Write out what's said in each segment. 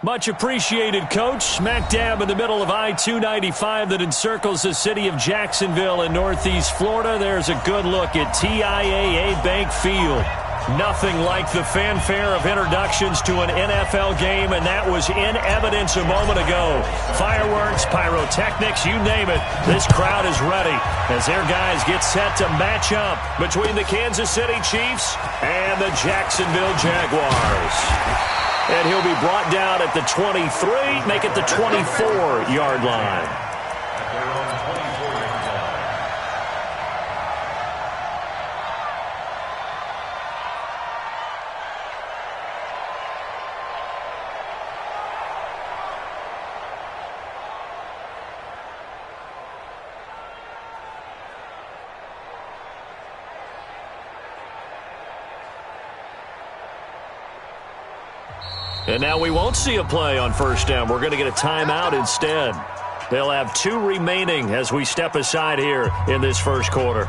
Much appreciated, Coach. Smack dab in the middle of I-295 that encircles the city of Jacksonville in northeast Florida. There's a good look at TIAA Bank Field. Nothing like the fanfare of introductions to an NFL game, and that was in evidence a moment ago. Fireworks, pyrotechnics, you name it. This crowd is ready as their guys get set to match up between the Kansas City Chiefs and the Jacksonville Jaguars. And he'll be brought down at the 23, make it the 24-yard line. And now we won't see a play on first down. We're going to get a timeout instead. They'll have 2 remaining as we step aside here in this first quarter.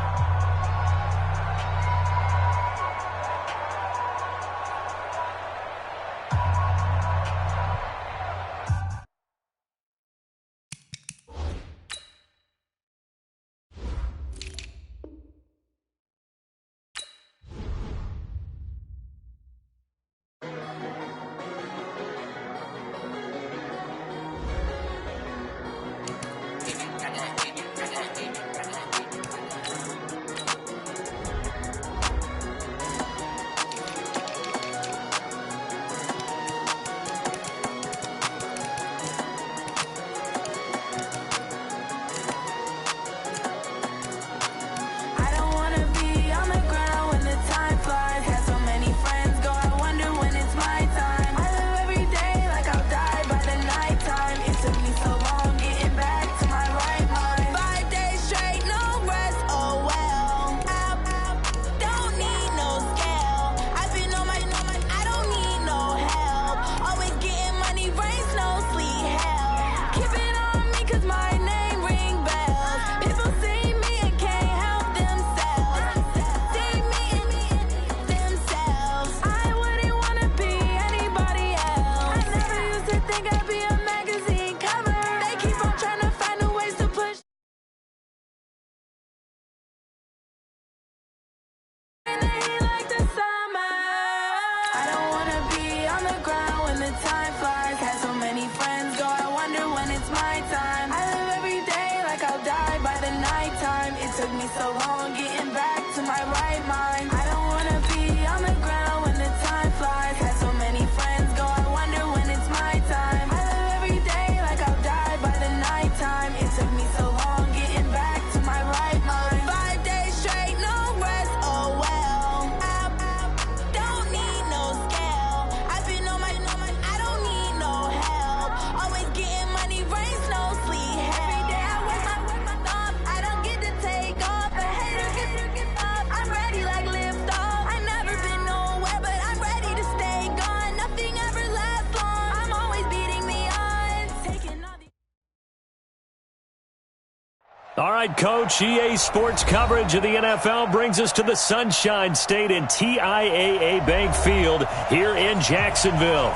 All right, Coach, EA Sports coverage of the NFL brings us to the Sunshine State in TIAA Bank Field here in Jacksonville.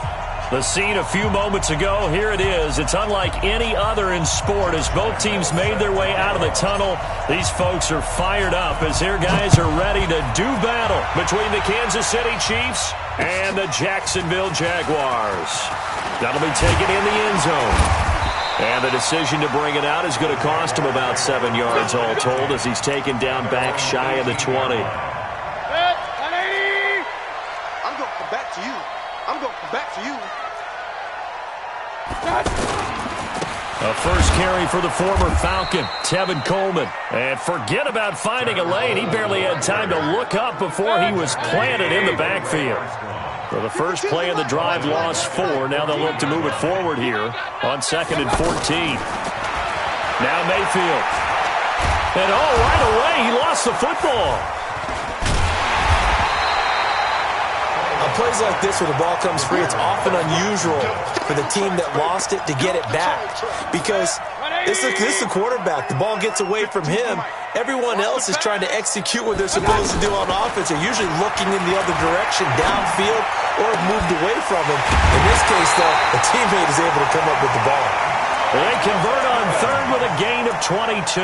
The scene a few moments ago, here it is. It's unlike any other in sport as both teams made their way out of the tunnel. These folks are fired up as their guys are ready to do battle between the Kansas City Chiefs and the Jacksonville Jaguars. That'll be taken in the end zone. And the decision to bring it out is going to cost him about 7 yards all told as he's taken down back shy of the 20. I'm going to come back to you. I'm going to come back to you. A first carry for the former Falcon, Tevin Coleman. And forget about finding a lane. He barely had time to look up before he was planted in the backfield. For the first play of the drive, lost 4. Now they'll look to move it forward here on 2nd and 14. Now Mayfield. And right away, he lost the football. On plays like this where the ball comes free, it's often unusual for the team that lost it to get it back because This is the quarterback. The ball gets away from him. Everyone else is trying to execute what they're supposed to do on offense. They're usually looking in the other direction, downfield, or have moved away from him. In this case, though, a teammate is able to come up with the ball. They convert on third with a gain of 22.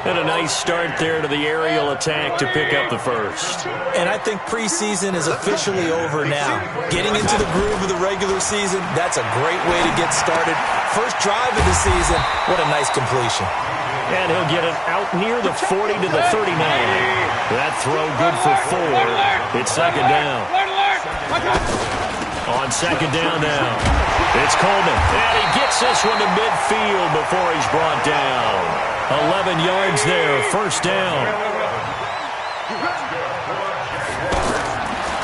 And a nice start there to the aerial attack to pick up the first. And I think preseason is officially over now. Getting into the groove of the regular season, that's a great way to get started. First drive of the season, what a nice completion. And he'll get it out near the 40 to the 39. That throw good for 4. It's second down. On second down now, it's Coleman. And he gets this one to midfield before he's brought down. 11 yards there, first down.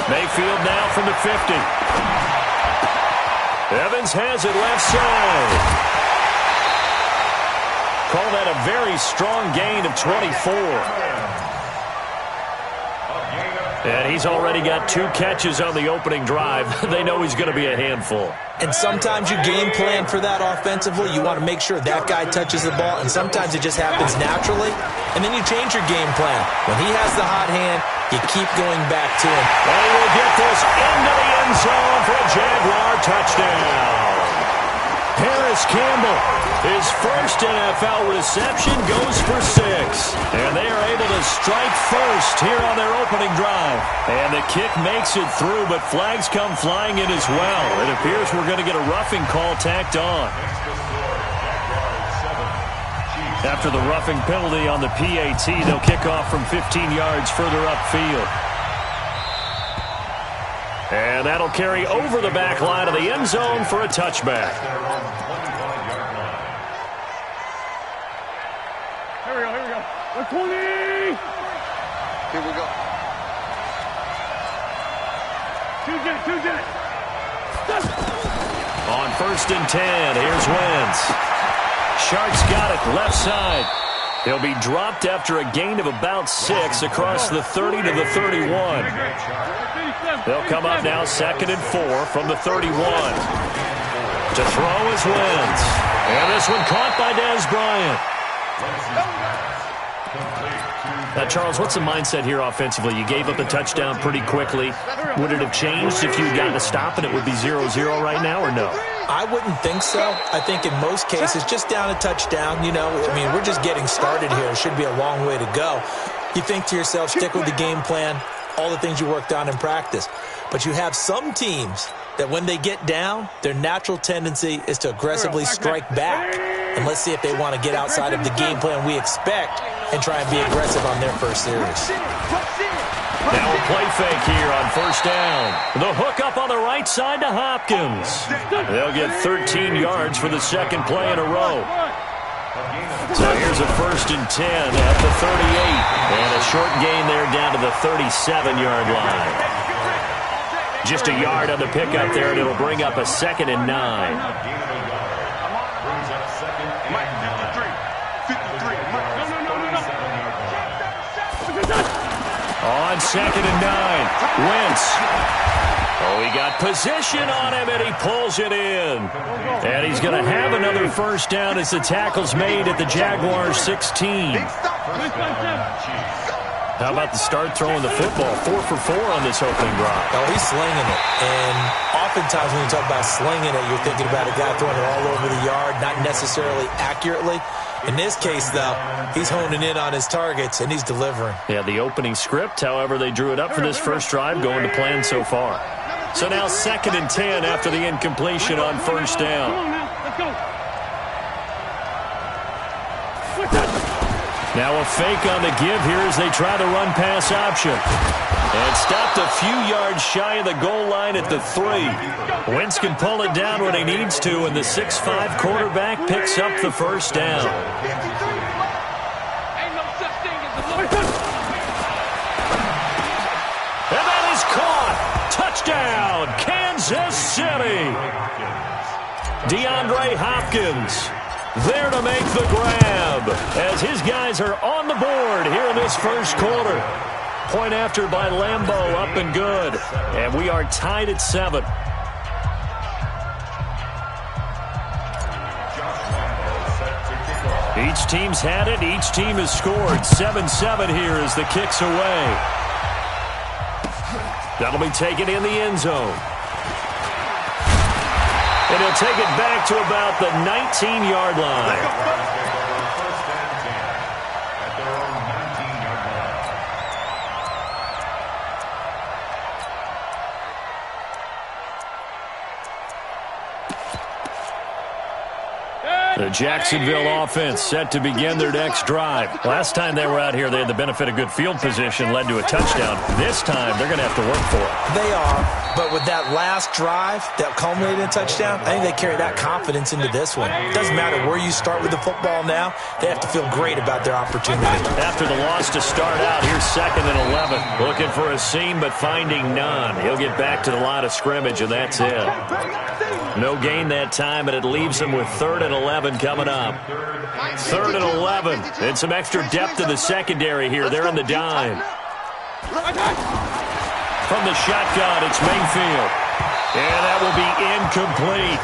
Mayfield now from the 50. Evans has it left side. Call that a very strong gain of 24. And he's already got 2 catches on the opening drive. They know he's going to be a handful. And sometimes you game plan for that offensively. You want to make sure that guy touches the ball, and sometimes it just happens naturally. And then you change your game plan. When he has the hot hand, you keep going back to him. And he will get this into the end zone for a Jaguar touchdown. Harris Campbell, his first NFL reception, goes for 6. And they are able to strike first here on their opening drive. And the kick makes it through, but flags come flying in as well. It appears we're going to get a roughing call tacked on. After the roughing penalty on the PAT, they'll kick off from 15 yards further upfield. And that'll carry over the back line of the end zone for a touchback. Here we go. We're 20! Here we go. Choose it. On first and 10, here's Wentz. Sharks got it, left side. He'll be dropped after a gain of about 6 across the 30 to the 31. They'll come up now second and 4 from the 31. To throw is Wentz. And this one caught by Dez Bryant. Now, Charles, what's the mindset here offensively? You gave up a touchdown pretty quickly. Would it have changed if you had gotten a stop and it would be 0-0 right now, or no? I wouldn't think so. I think in most cases, just down a touchdown, we're just getting started here. It should be a long way to go. You think to yourself, stick with the game plan, all the things you worked on in practice. But you have some teams that when they get down, their natural tendency is to aggressively strike back. And let's see if they want to get outside of the game plan we expect and try and be aggressive on their first series. Now a play fake here on first down. The hook up on the right side to Hopkins. They'll get 13 yards for the second play in a row. So here's a first and 10 at the 38. And a short gain there down to the 37-yard line. Just a yard on the pickup there, and it'll bring up a second and 9. On second and 9, Wentz. Oh, he got position on him, and he pulls it in. And he's going to have another first down as the tackle's made at the Jaguars' 16. How about the start throwing the football? 4 for 4 on this opening drive. Oh, he's slinging it. And oftentimes when you talk about slinging it, you're thinking about a guy throwing it all over the yard, not necessarily accurately. In this case, though, he's honing in on his targets, and he's delivering. Yeah, the opening script, however, they drew it up for this first drive, going to plan so far. So now second and 10 after the incompletion on first down. Let's go. Now a fake on the give here as they try the run-pass option. And stopped a few yards shy of the goal line at the 3. Wentz can pull it down when he needs to, and the 6'5" quarterback picks up the first down. And that is caught. Touchdown, Kansas City. DeAndre Hopkins there to make the grab as his guys are on the board here in this first quarter. Point after by Lambeau, up and good. And we are tied at 7. Each team's had it. Each team has scored. 7-7 here as the kick's away. That'll be taken in the end zone. And he'll take it back to about the 19-yard line. The Jacksonville offense set to begin their next drive. Last time they were out here, they had the benefit of good field position, led to a touchdown. This time, they're going to have to work for it. They are, but with that last drive that culminated in a touchdown, I think they carry that confidence into this one. It doesn't matter where you start with the football now. They have to feel great about their opportunity. After the loss to start out, here's 2nd and 11. Looking for a seam, but finding none. He'll get back to the line of scrimmage, and that's it. No gain that time, but it leaves him with 3rd and 11 coming up. 3rd and 11. And some extra depth to the secondary here. They're in the dime. From the shotgun, it's Mayfield. And that will be incomplete.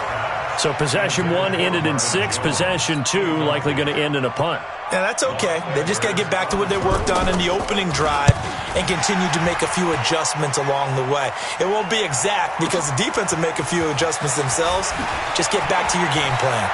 So possession 1 ended in 6. Possession 2 likely going to end in a punt. Yeah, that's okay. They just got to get back to what they worked on in the opening drive and continue to make a few adjustments along the way. It won't be exact because the defense will make a few adjustments themselves. Just get back to your game plan.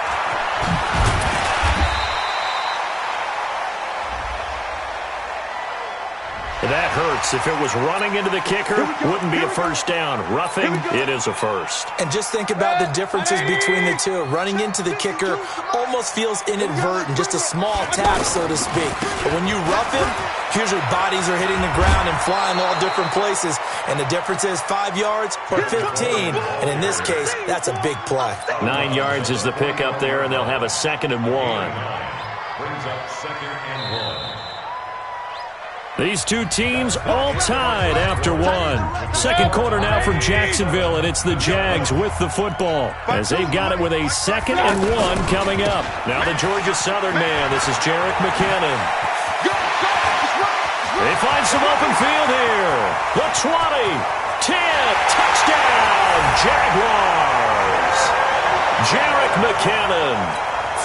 That hurts. If it was running into the kicker, wouldn't be a first down. Roughing, it is a first. And just think about the differences between the two. Running into the kicker almost feels inadvertent, just a small tap, so to speak. But when you rough him, usually bodies are hitting the ground and flying all different places. And the difference is 5 yards or 15. And in this case, that's a big play. 9 yards is the pickup there, and they'll have a 2nd and 1. Brings up 2nd and 1. These two teams all tied after 1. Second quarter now from Jacksonville, and it's the Jags with the football as they've got it with a 2nd and 1 coming up. Now the Georgia Southern man, this is Jerick McKinnon. They find some open field here. The 20, 10, touchdown, Jaguars. Jerick McKinnon,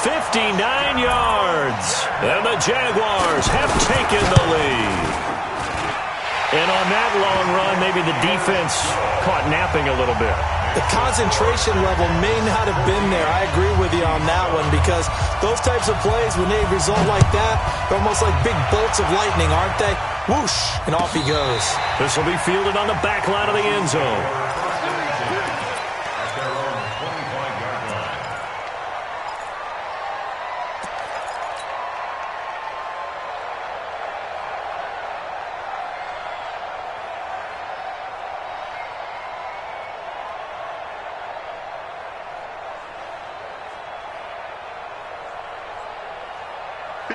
59 yards, and the Jaguars have taken the lead. And on that long run, maybe the defense caught napping a little bit. The concentration level may not have been there. I agree with you on that one because those types of plays, when they result like that, they're almost like big bolts of lightning, aren't they? Whoosh, and off he goes. This will be fielded on the back line of the end zone.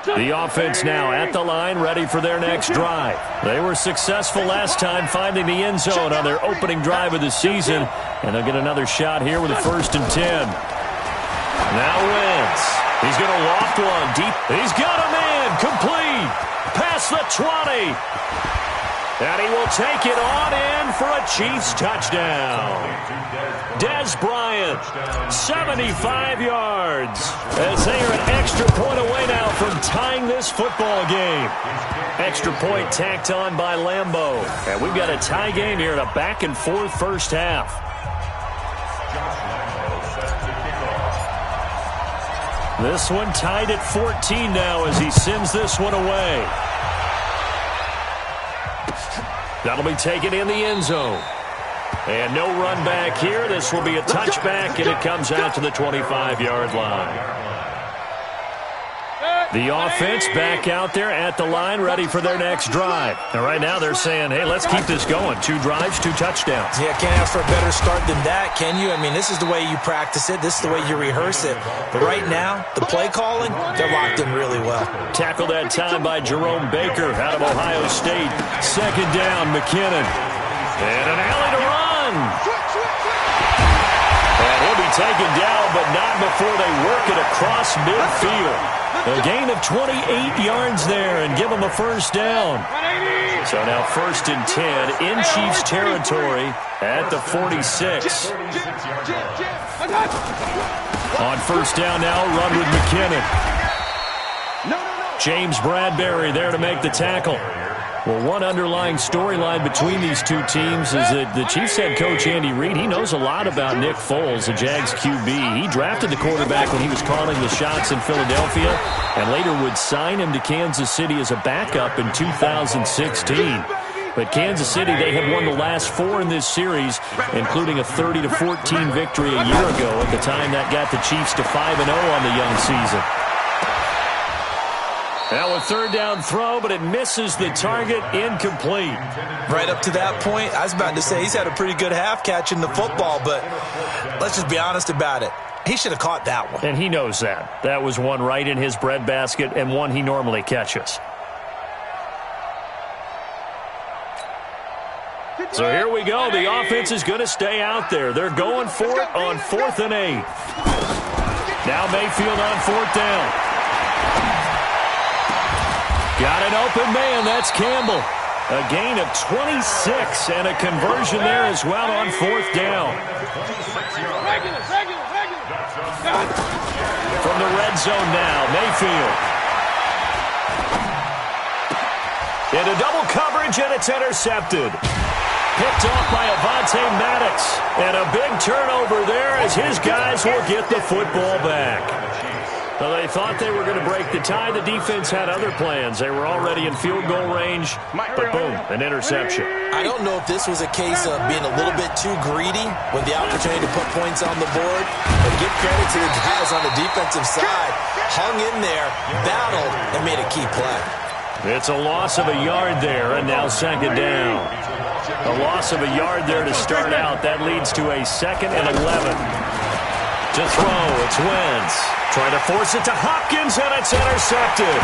The offense now at the line, ready for their next drive. They were successful last time finding the end zone on their opening drive of the season, and they'll get another shot here with a 1st and 10. Now Wentz. He's going to loft one deep. He's got a man complete. Past the 20. And he will take it on in for a Chiefs touchdown. Dez Bryant, 75 yards. As they are an extra point away now from tying this football game. Extra point tacked on by Lambeau. And we've got a tie game here in a back-and-forth first half. This one tied at 14 now as he sends this one away. That'll be taken in the end zone. And no run back here. This will be a touchback, and it comes out to the 25-yard line. The offense back out there at the line, ready for their next drive. And right now they're saying, hey, let's keep this going. 2 drives, 2 touchdowns. Yeah, can't ask for a better start than that, can you? I mean, this is the way you practice it. This is the way you rehearse it. But right now, the play calling, they're locked in really well. Tackled that time by Jerome Baker out of Ohio State. 2nd down, McKinnon. And an alley to run. And he'll be taken down, but not before they work it across midfield. A gain of 28 yards there and give them a 1st down. So now 1st and 10 in Chiefs territory at the 46. On 1st down now, run with McKinnon. James Bradbury there to make the tackle. Well, one underlying storyline between these two teams is that the Chiefs head coach Andy Reid, he knows a lot about Nick Foles, the Jags QB. He drafted the quarterback when he was calling the shots in Philadelphia and later would sign him to Kansas City as a backup in 2016. But Kansas City, they have won the last 4 in this series, including a 30-14 victory a year ago at the time that got the Chiefs to 5-0 on the young season. Now a third down throw, but it misses the target, incomplete. Right up to that point, I was about to say he's had a pretty good half catching the football, but let's just be honest about it. He should have caught that one. And he knows that. That was one right in his breadbasket and one he normally catches. So here we go. The offense is going to stay out there. They're going for it on 4th and 8. Now Mayfield on 4th down. Got an open man. That's Campbell. A gain of 26 and a conversion there as well on 4th down. From the red zone now, Mayfield. Into double coverage, and it's intercepted. Picked off by Avonte Maddox. And a big turnover there as his guys will get the football back. So they thought they were going to break the tie. The defense had other plans. They were already in field goal range. But boom, an interception. I don't know if this was a case of being a little bit too greedy with the opportunity to put points on the board. But give credit to the guys on the defensive side. Hung in there, battled, and made a key play. It's a loss of a yard there, and now 2nd down. A loss of a yard there to start out. That leads to a 2nd and 11. To throw, it's Wentz. Trying to force it to Hopkins, and it's intercepted.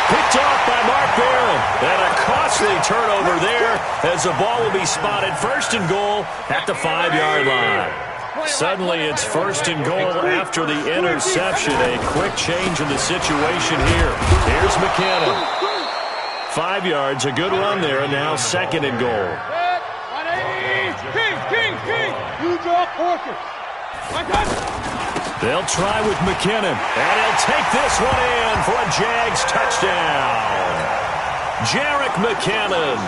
Picked off by Mark Barron. And a costly turnover there as the ball will be spotted 1st and goal at the 5-yard line. Suddenly it's 1st and goal after the interception. A quick change in the situation here. Here's McKinnon. 5 yards, a good run there, and now 2nd and goal. King. You draw quarter. They'll try with McKinnon, and he'll take this one in for a Jags touchdown. Jarek McKinnon,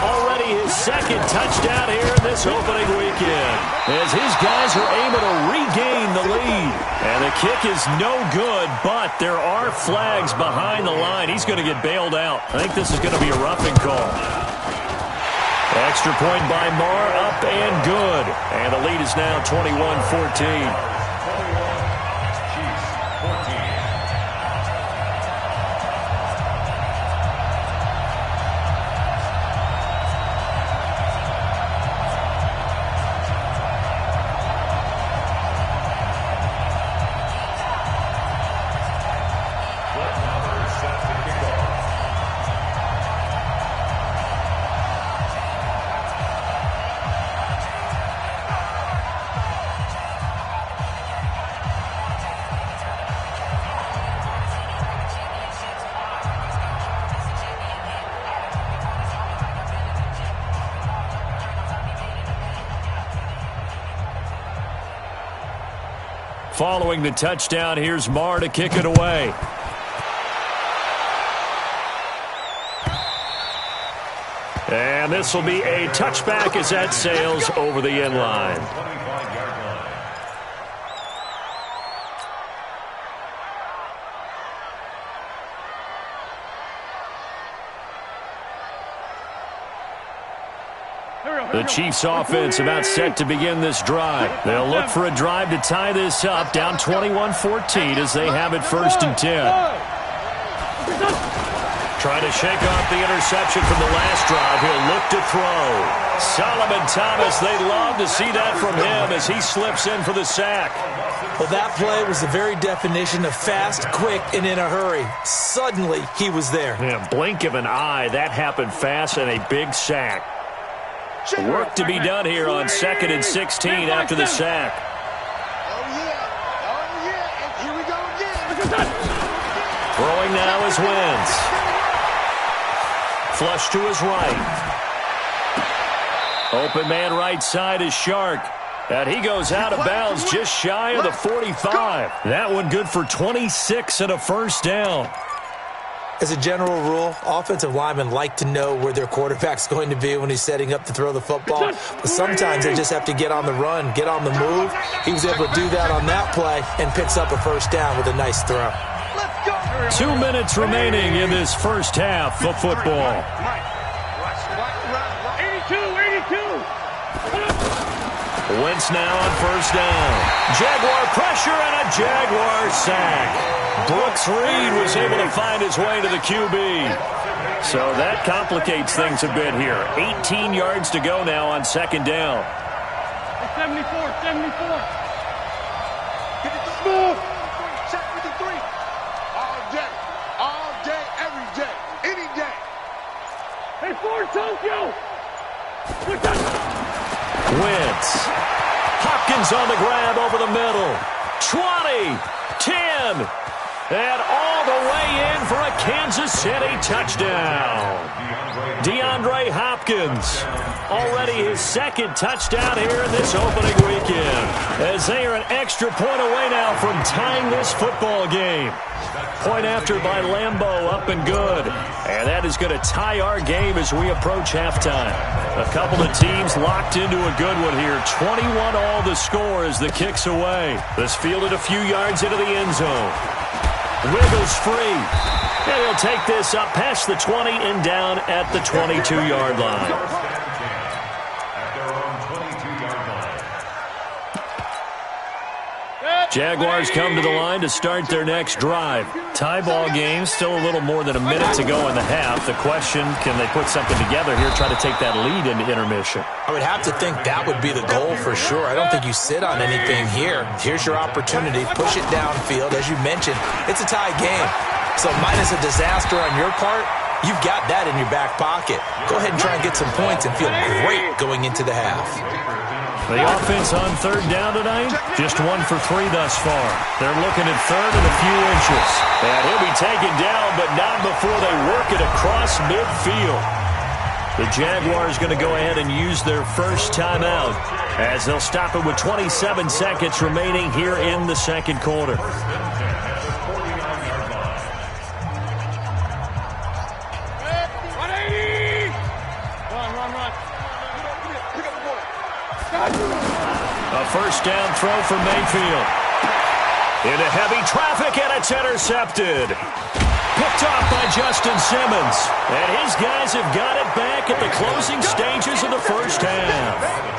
already his 2nd touchdown here in this opening weekend, as his guys are able to regain the lead. And the kick is no good, but there are flags behind the line. He's going to get bailed out. I think this is going to be a roughing call. Extra point by Marr, up and good. And the lead is now 21-14. Following the touchdown, here's Marr to kick it away. And this will be a touchback as that sails over the end line. The Chiefs offense about set to begin this drive. They'll look for a drive to tie this up, down 21-14 as they have it 1st and 10. Trying to shake off the interception from the last drive. He'll look to throw. Solomon Thomas, they'd love to see that from him as he slips in for the sack. Well, that play was the very definition of fast, quick, and in a hurry. Suddenly, he was there. Yeah, blink of an eye, that happened fast, and a big sack. Work to be done here on 2nd and 16 after the sack. And here we go again. Throwing now is Wentz. Flush to his right. Open man right side is Shark. And he goes out of bounds just shy of the 45. That one good for 26 and a 1st down. As a general rule, offensive linemen like to know where their quarterback's going to be when he's setting up to throw the football. But sometimes they just have to get on the run, get on the move. He was able to do that on that play and picks up a first down with a nice throw. 2 minutes remaining in this first half of football. 82. Wentz now on first down. Jaguar pressure and a Jaguar sack. Brooks Reed was able to find his way to the QB. So that complicates things a bit here. 18 yards to go now on second down. 74. Smooth. Check 53. All day, every day, any day. Hey, Ford, Tokyo. Wentz. Hopkins on the grab over the middle. 20, 10, and all the way in for a Kansas City touchdown. DeAndre Hopkins, already his second touchdown here in this opening weekend, as they are an extra point away now from tying this football game. Point after by Lambeau, up and good. And that is going to tie our game as we approach halftime. A couple of teams locked into a good one here. 21 all the score as the kick's away. This fielded a few yards into the end zone. Wiggles free. And he'll take this up past the 20 and down at the 22-yard line. Jaguars come to the line to start their next drive. Tie ball game, still a little more than a minute to go in the half. The question, can they put something together here, try to take that lead into intermission? I would have to think that would be the goal for sure. I don't think you sit on anything here. Here's your opportunity. Push it downfield. As you mentioned, it's a tie game. So minus a disaster on your part, you've got that in your back pocket. Go ahead and try and get some points and feel great going into the half. The offense on third down tonight, just 1 for 3 thus far. They're looking at third and a few inches. And he'll be taken down, but not before they work it across midfield. The Jaguars going to go ahead and use their first timeout as they'll stop it with 27 seconds remaining here in the second quarter. A first down throw for Mayfield. Into heavy traffic, and it's intercepted. Picked off by Justin Simmons. And his guys have got it back at the closing stages of the first half.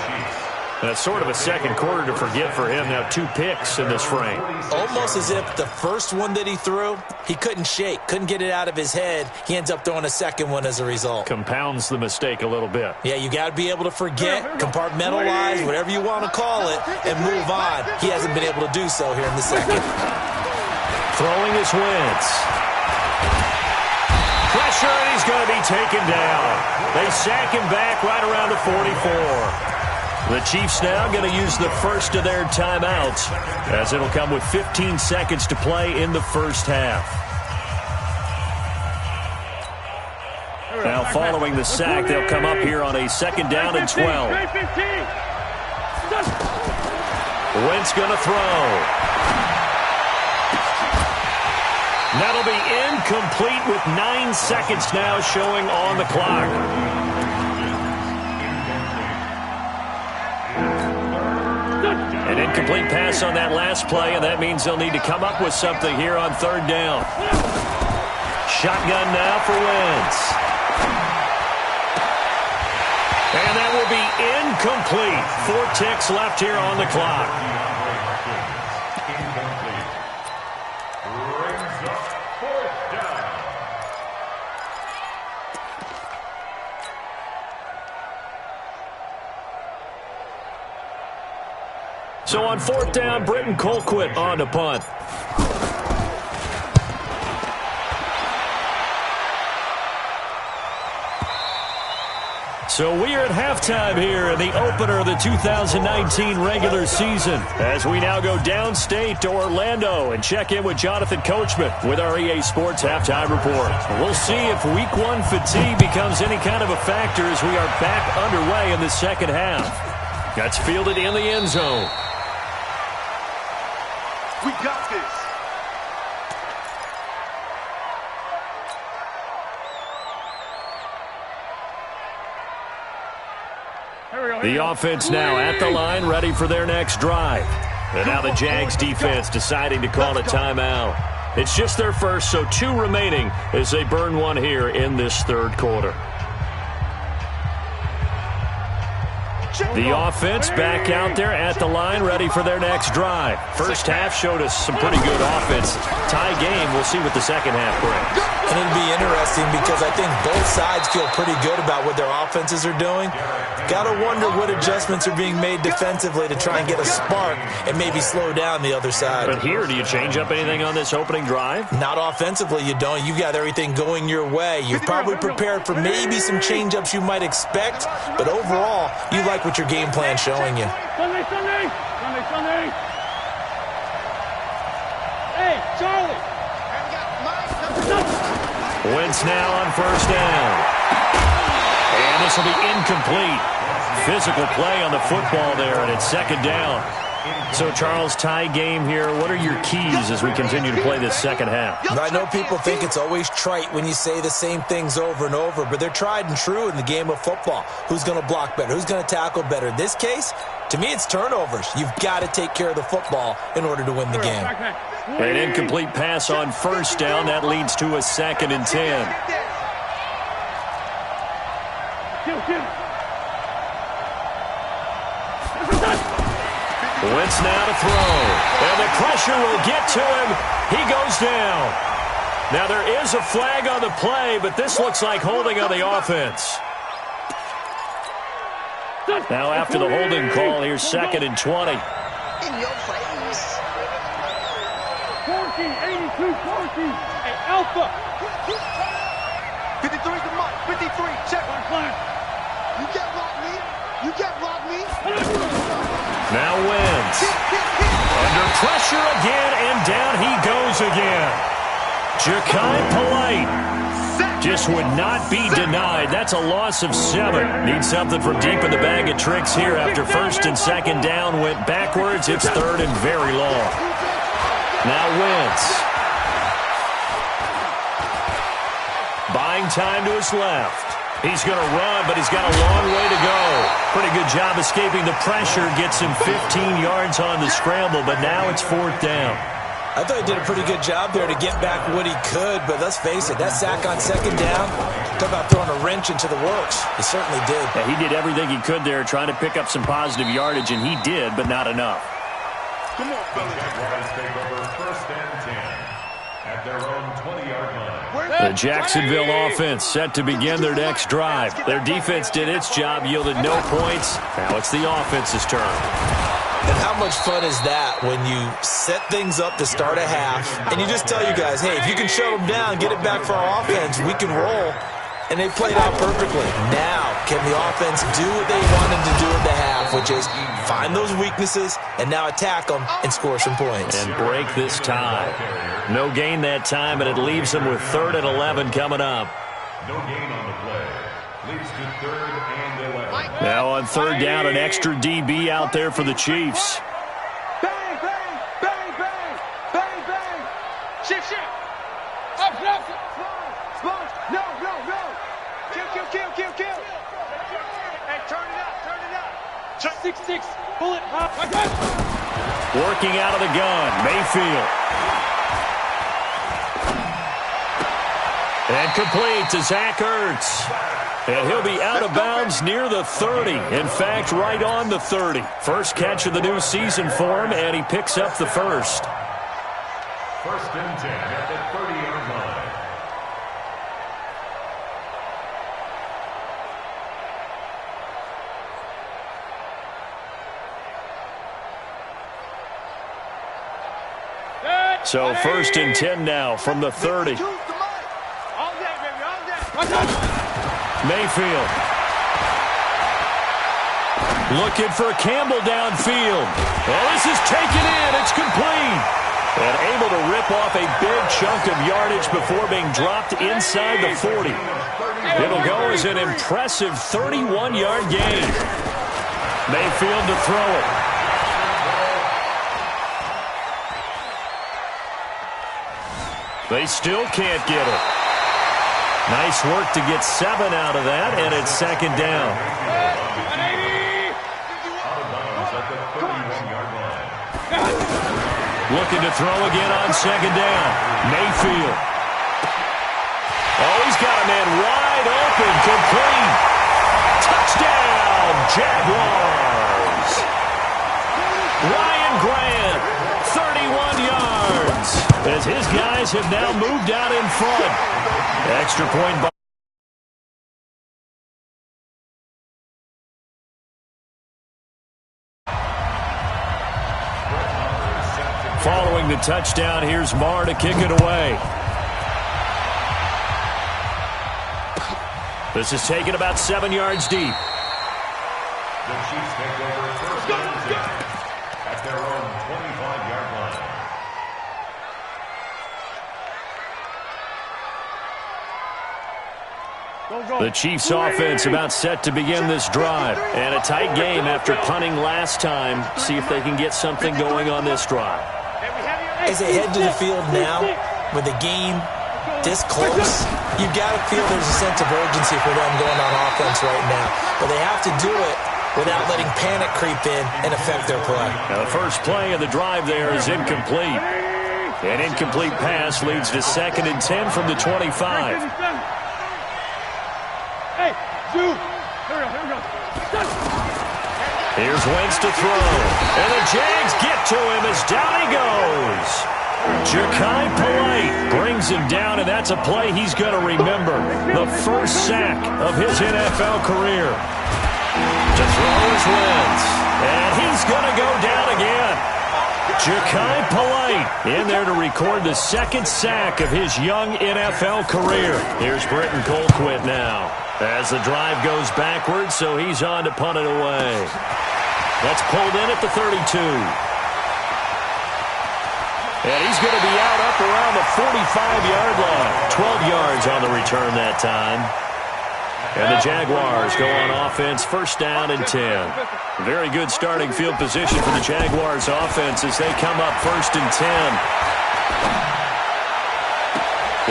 That's sort of a second quarter to forget for him. Now 2 picks in this frame. Almost as if the first one that he threw, he couldn't shake, couldn't get it out of his head. He ends up throwing a second one as a result. Compounds the mistake a little bit. Yeah, you got to be able to forget, compartmentalize, whatever you want to call it, and move on. He hasn't been able to do so here in the second. Throwing his Wentz. Pressure, and he's going to be taken down. They sack him back right around the 44. The Chiefs now going to use the first of their timeouts, as it'll come with 15 seconds to play in the first half. Now following the sack, they'll come up here on a second down and 12. Wentz going to throw. That'll be incomplete with 9 seconds now showing on the clock. An incomplete pass on that last play, and that means they'll need to come up with something here on third down. Shotgun now for Wentz. And that will be incomplete. 4 ticks left here on the clock. So on fourth down, Britton Colquitt on to punt. So we are at halftime here in the opener of the 2019 regular season, as we now go downstate to Orlando and check in with Jonathan Coachman with our EA Sports Halftime Report. We'll see if Week 1 fatigue becomes any kind of a factor as we are back underway in the second half. That's fielded in the end zone. We got this. The offense now at the line, ready for their next drive. And now the Jags defense deciding to call a timeout. It's just their first, so 2 remaining as they burn one here in this third quarter. The offense back out there at the line, ready for their next drive. First half showed us some pretty good offense. Tie game, we'll see what the second half brings. And it'll be interesting because I think both sides feel pretty good about what their offenses are doing. Got to wonder what adjustments are being made defensively to try and get a spark and maybe slow down the other side. But here, do you change up anything on this opening drive? Not offensively, you don't. You've got everything going your way. You're probably prepared for maybe some change-ups you might expect, but overall, you like what your game plan's showing you. Sunday. Hey, Charlie. Wentz now on first down. And this will be incomplete. Physical play on the football there, and it's second down. So, Charles, tie game here. What are your keys as we continue to play this second half? I know people think it's always trite when you say the same things over and over, but they're tried and true in the game of football. Who's going to block better? Who's going to tackle better? In this case, to me, it's turnovers. You've got to take care of the football in order to win the game. An incomplete pass on first down. That leads to a 2nd and 10. Wentz now to throw. And the pressure will get to him. He goes down. Now there is a flag on the play, but this looks like holding on the offense. Now after the holding call, here's 2nd and 20. In your face. 14, 82, 14. Hey, Alpha. 53's the mark. 53. Check. You can't block me. Now Wentz. Under pressure again, and down he goes again. Ja'Kai Polite just would not be denied. That's a loss of 7. Needs something from deep in the bag of tricks here after 1st and 2nd down. Went backwards. It's 3rd and very long. Now Wentz. Buying time to his left. He's going to run, but he's got a long way to go. Pretty good job escaping the pressure. Gets him 15 yards on the scramble, but now it's 4th down. I thought he did a pretty good job there to get back what he could, but let's face it, that sack on 2nd down, talk about throwing a wrench into the works. He certainly did. Yeah, he did everything he could there trying to pick up some positive yardage, and he did, but not enough. Come on, fellas. Jaguars take over 1st and 10 at their own 20-yard line. The Jacksonville offense set to begin their next drive. Their defense did its job, yielded no points. Now it's the offense's turn. And how much fun is that when you set things up to start a half and you just tell you guys, hey, if you can shut them down, get it back for our offense, we can roll. And they played out perfectly. Now, can the offense do what they wanted to do at the half, which is find those weaknesses and now attack them and score some points. And break this tie. No gain that time, and it leaves them with 3rd and 11 coming up. No gain on the play. Leads to 3rd and 11. Now on 3rd down, an extra DB out there for the Chiefs. Bang, bang, bang, bang, bang, bang. Shift. Up. Sponge. No. Kill. Hey, turn it up. 6-6. Bullet. Working out of the gun, Mayfield. And complete to Zach Ertz. And he'll be out of bounds near the 30. In fact, right on the 30. First catch of the new season for him, and he picks up the first. 1st and 10 at the 30-yard line. So 1st and 10 now from the 30. Mayfield. Looking for Campbell downfield. Well, this is taken in. It's complete. And able to rip off a big chunk of yardage before being dropped inside the 40. It'll go as an impressive 31-yard gain. Mayfield to throw it. They still can't get it. Nice work to get 7 out of that, and it's 2nd down. looking to throw again on second down. Mayfield. Oh, he's got a man wide open, complete. Touchdown, Jaguars. Ryan Grant, 31 yards, as his guys have now moved out in front. Extra point by following the touchdown, here's Marr to kick it away. This is taken about 7 yards deep. The Chiefs take over first and 10 at their own 25-yard line. The Chiefs offense about set to begin this drive. And a tight game after punting last time. See if they can get something going on this drive. As they head to the field now, with the game this close, you've got to feel there's a sense of urgency for them going on offense right now. But they have to do it without letting panic creep in and affect their play. Now the first play of the drive there is incomplete. An incomplete pass leads to 2nd and 10 from the 25. Hey, Jude. Here we go. Here's Wentz to throw. And the Jags get to him as down he goes. Ja'Kai Polite brings him down, and that's a play he's going to remember. The first sack of his NFL career. To throw is Wentz. And he's going to go down again. Ja'Kai Polite in there to record the 2nd sack of his young NFL career. Here's Britton Colquitt now as the drive goes backwards, so he's on to punt it away. That's pulled in at the 32. And he's going to be out up around the 45-yard line. 12 yards on the return that time. And the Jaguars go on offense, first down and 10. Very good starting field position for the Jaguars offense as they come up first and 10.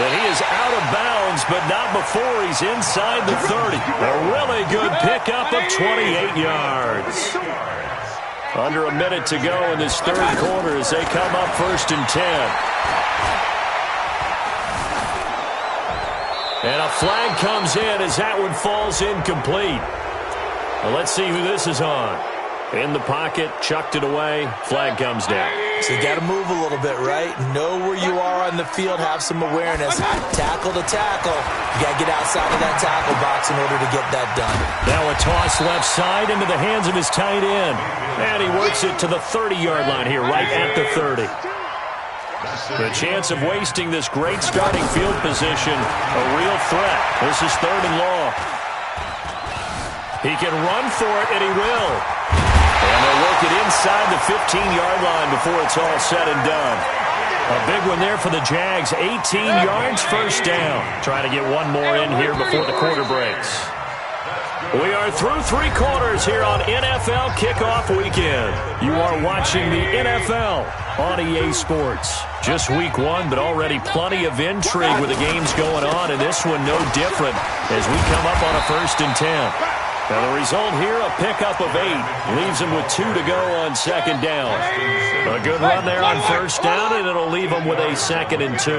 And he is out of bounds, but not before he's inside the 30. A really good pickup of 28 yards. Under a minute to go in this third quarter as they come up first and 10. And a flag comes in as that one falls incomplete. Well, let's see who this is on. In the pocket, chucked it away, flag comes down. So you got to move a little bit, right? Know where you are on the field, have some awareness. Tackle to tackle. You got to get outside of that tackle box in order to get that done. Now a toss left side into the hands of his tight end. And he works it to the 30-yard line here, right at the 30. The chance of wasting this great starting field position, a real threat. This is 3rd and long. He can run for it, and he will. And they'll work it inside the 15-yard line before it's all said and done. A big one there for the Jags. 18 yards, first down. Trying to get one more in here before the quarter breaks. We are through 3 quarters here on NFL Kickoff Weekend. You are watching the NFL on EA Sports. Just week 1, but already plenty of intrigue with the games going on, and this one no different as we come up on a first and 10. Now the result here, a pickup of 8. Leaves them with 2 to go on second down. A good run there on first down, and it'll leave them with a 2nd and 2.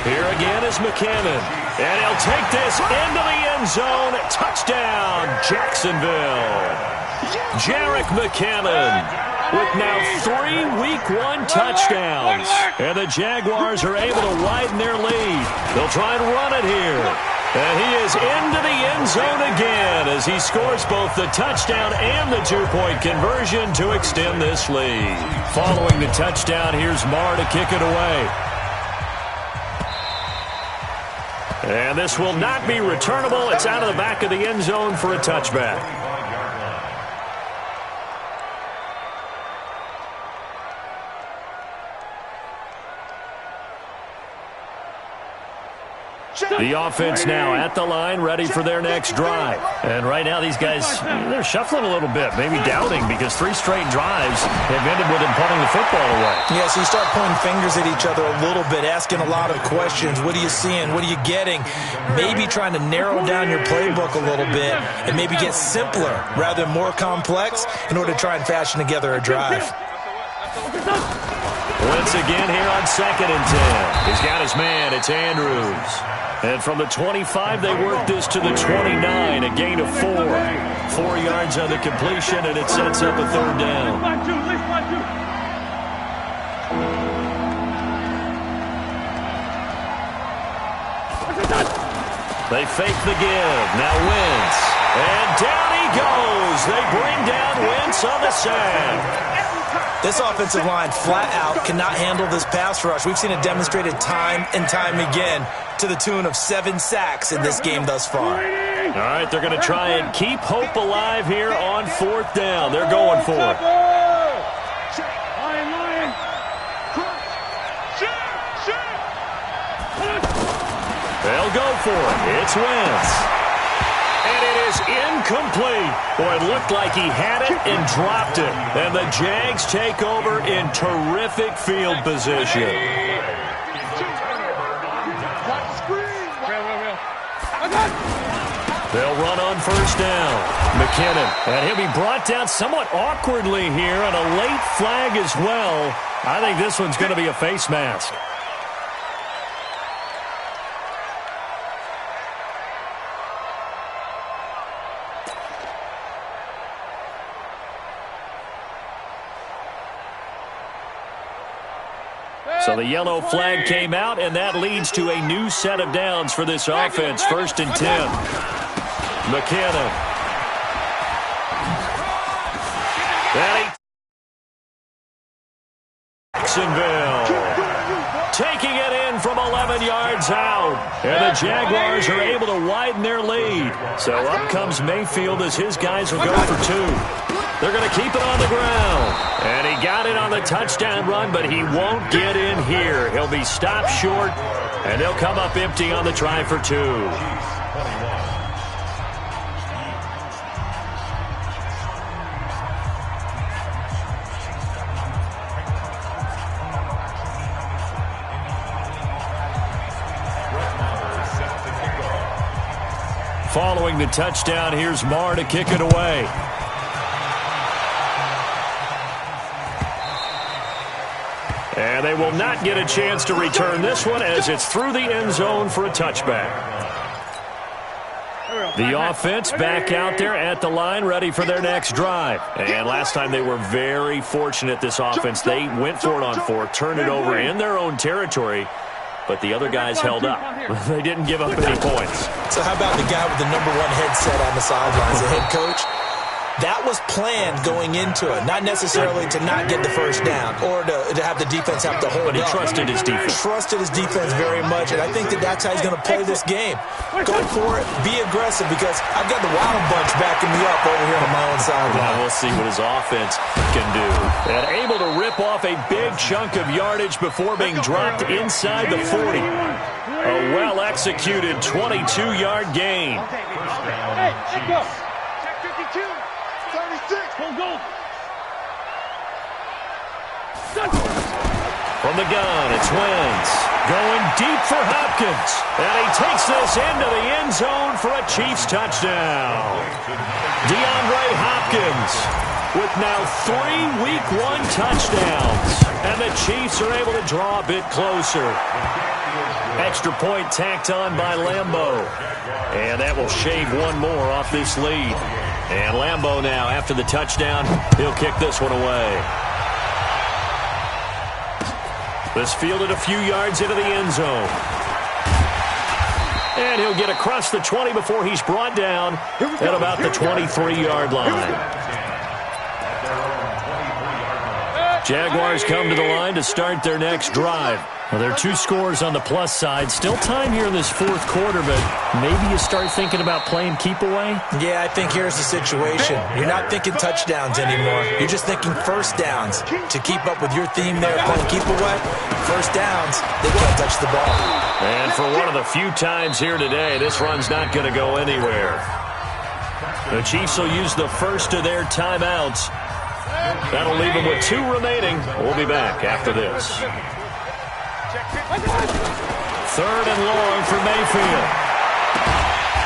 Here again is McKinnon. And he'll take this into the end zone. Touchdown, Jacksonville. Jerick McKinnon with now 3 Week 1 touchdowns. And the Jaguars are able to widen their lead. They'll try and run it here. And he is into the end zone again as he scores both the touchdown and the 2-point conversion to extend this lead. Following the touchdown, here's Marr to kick it away. And this will not be returnable. It's out of the back of the end zone for a touchback. The offense now at the line, ready for their next drive. And right now these guys, they're shuffling a little bit, maybe doubting, because 3 straight drives have ended with them punting the football away. Yeah, so you start pointing fingers at each other a little bit, asking a lot of questions. What are you seeing? What are you getting? Maybe trying to narrow down your playbook a little bit and maybe get simpler rather than more complex in order to try and fashion together a drive. Once again here on 2nd and 10. He's got his man. It's Andrews. And from the 25, they work this to the 29, a gain of 4. 4 yards on the completion, and it sets up a 3rd down. They fake the give. Now Wentz. And down he goes. They bring down Wentz on the sack. This offensive line flat out cannot handle this pass rush. We've seen it demonstrated time and time again to the tune of 7 sacks in this game thus far. All right, they're going to try and keep hope alive here on 4th down. They're going for it. They'll go for it. It's Wentz. And it is incomplete. Boy, it looked like he had it and dropped it. And the Jags take over in terrific field position. They'll run on 1st down. McKinnon. And he'll be brought down somewhat awkwardly here on a late flag as well. I think this one's going to be a face mask. So the yellow flag came out, and that leads to a new set of downs for this offense. 1st and 10. McKinnon. Jacksonville taking it in from 11 yards out. And the Jaguars are able to widen their lead. So up comes Mayfield as his guys will go for 2. They're going to keep it on the ground. And he got it on the touchdown run, but he won't get in here. He'll be stopped short, and they'll come up empty on the try for 2. Following the touchdown, here's Marr to kick it away. And they will not get a chance to return this one as it's through the end zone for a touchback. The offense back out there at the line, ready for their next drive. And last time they were very fortunate, this offense. They went for it on 4, turned it over in their own territory, but the other guys held up. They didn't give up any points. So how about the guy with the #1 headset on the sidelines, the head coach? That was planned going into it, not necessarily to not get the 1st down or to have the defense have to hold up. But he trusted his defense. Trusted his defense very much, and I think that's how he's going to play this game. Go for it, be aggressive, because I've got the Wild Bunch backing me up over here on my own sideline. Well, we'll see what his offense can do. And able to rip off a big chunk of yardage before being dropped inside the 40. A well-executed 22-yard gain. Hey, let's go. Check 52. 36. Go. From the gun, it's Wentz. Going deep for Hopkins. And he takes this into the end zone for a Chiefs touchdown. DeAndre Hopkins with now 3 Week 1 touchdowns. And the Chiefs are able to draw a bit closer. Extra point tacked on by Lambeau. And that will shave one more off this lead. And Lambeau now, after the touchdown, he'll kick this one away. This fielded a few yards into the end zone. And he'll get across the 20 before he's brought down at about the 23-yard line. Jaguars come to the line to start their next drive. Well, there are 2 scores on the plus side. Still time here in this 4th quarter, but maybe you start thinking about playing keep away? Yeah, I think here's the situation. You're not thinking touchdowns anymore. You're just thinking 1st downs. To keep up with your theme there, playing keep away, 1st downs, they can't touch the ball. And for one of the few times here today, this run's not going to go anywhere. The Chiefs will use the first of their timeouts. That'll leave them with 2 remaining. We'll be back after this. 3rd and long for Mayfield.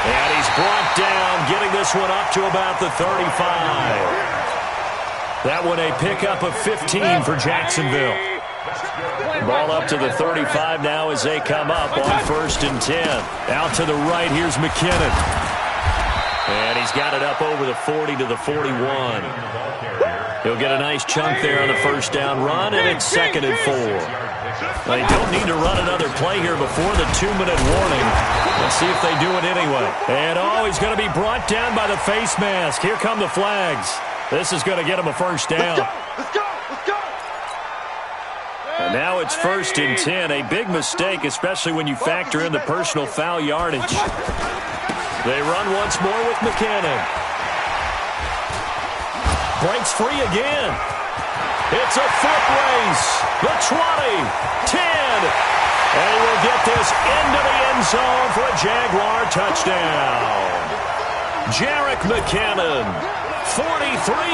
And he's brought down, getting this one up to about the 35. That one a pickup of 15 for Jacksonville. Ball up to the 35 now as they come up on 1st and 10. Out to the right, here's McKinnon. And he's got it up over the 40 to the 41. He'll get a nice chunk there on the 1st down run, and it's 2nd and 4. They don't need to run another play here before the 2-minute warning. Let's see if they do it anyway. And, he's going to be brought down by the face mask. Here come the flags. This is going to get him a 1st down. Let's go! Let's go! And now it's 1st and 10. A big mistake, especially when you factor in the personal foul yardage. They run once more with McKinnon. Breaks free again. It's a foot race. The 20, 10. And he will get this into the end zone for a Jaguar touchdown. Jarek McKinnon, 43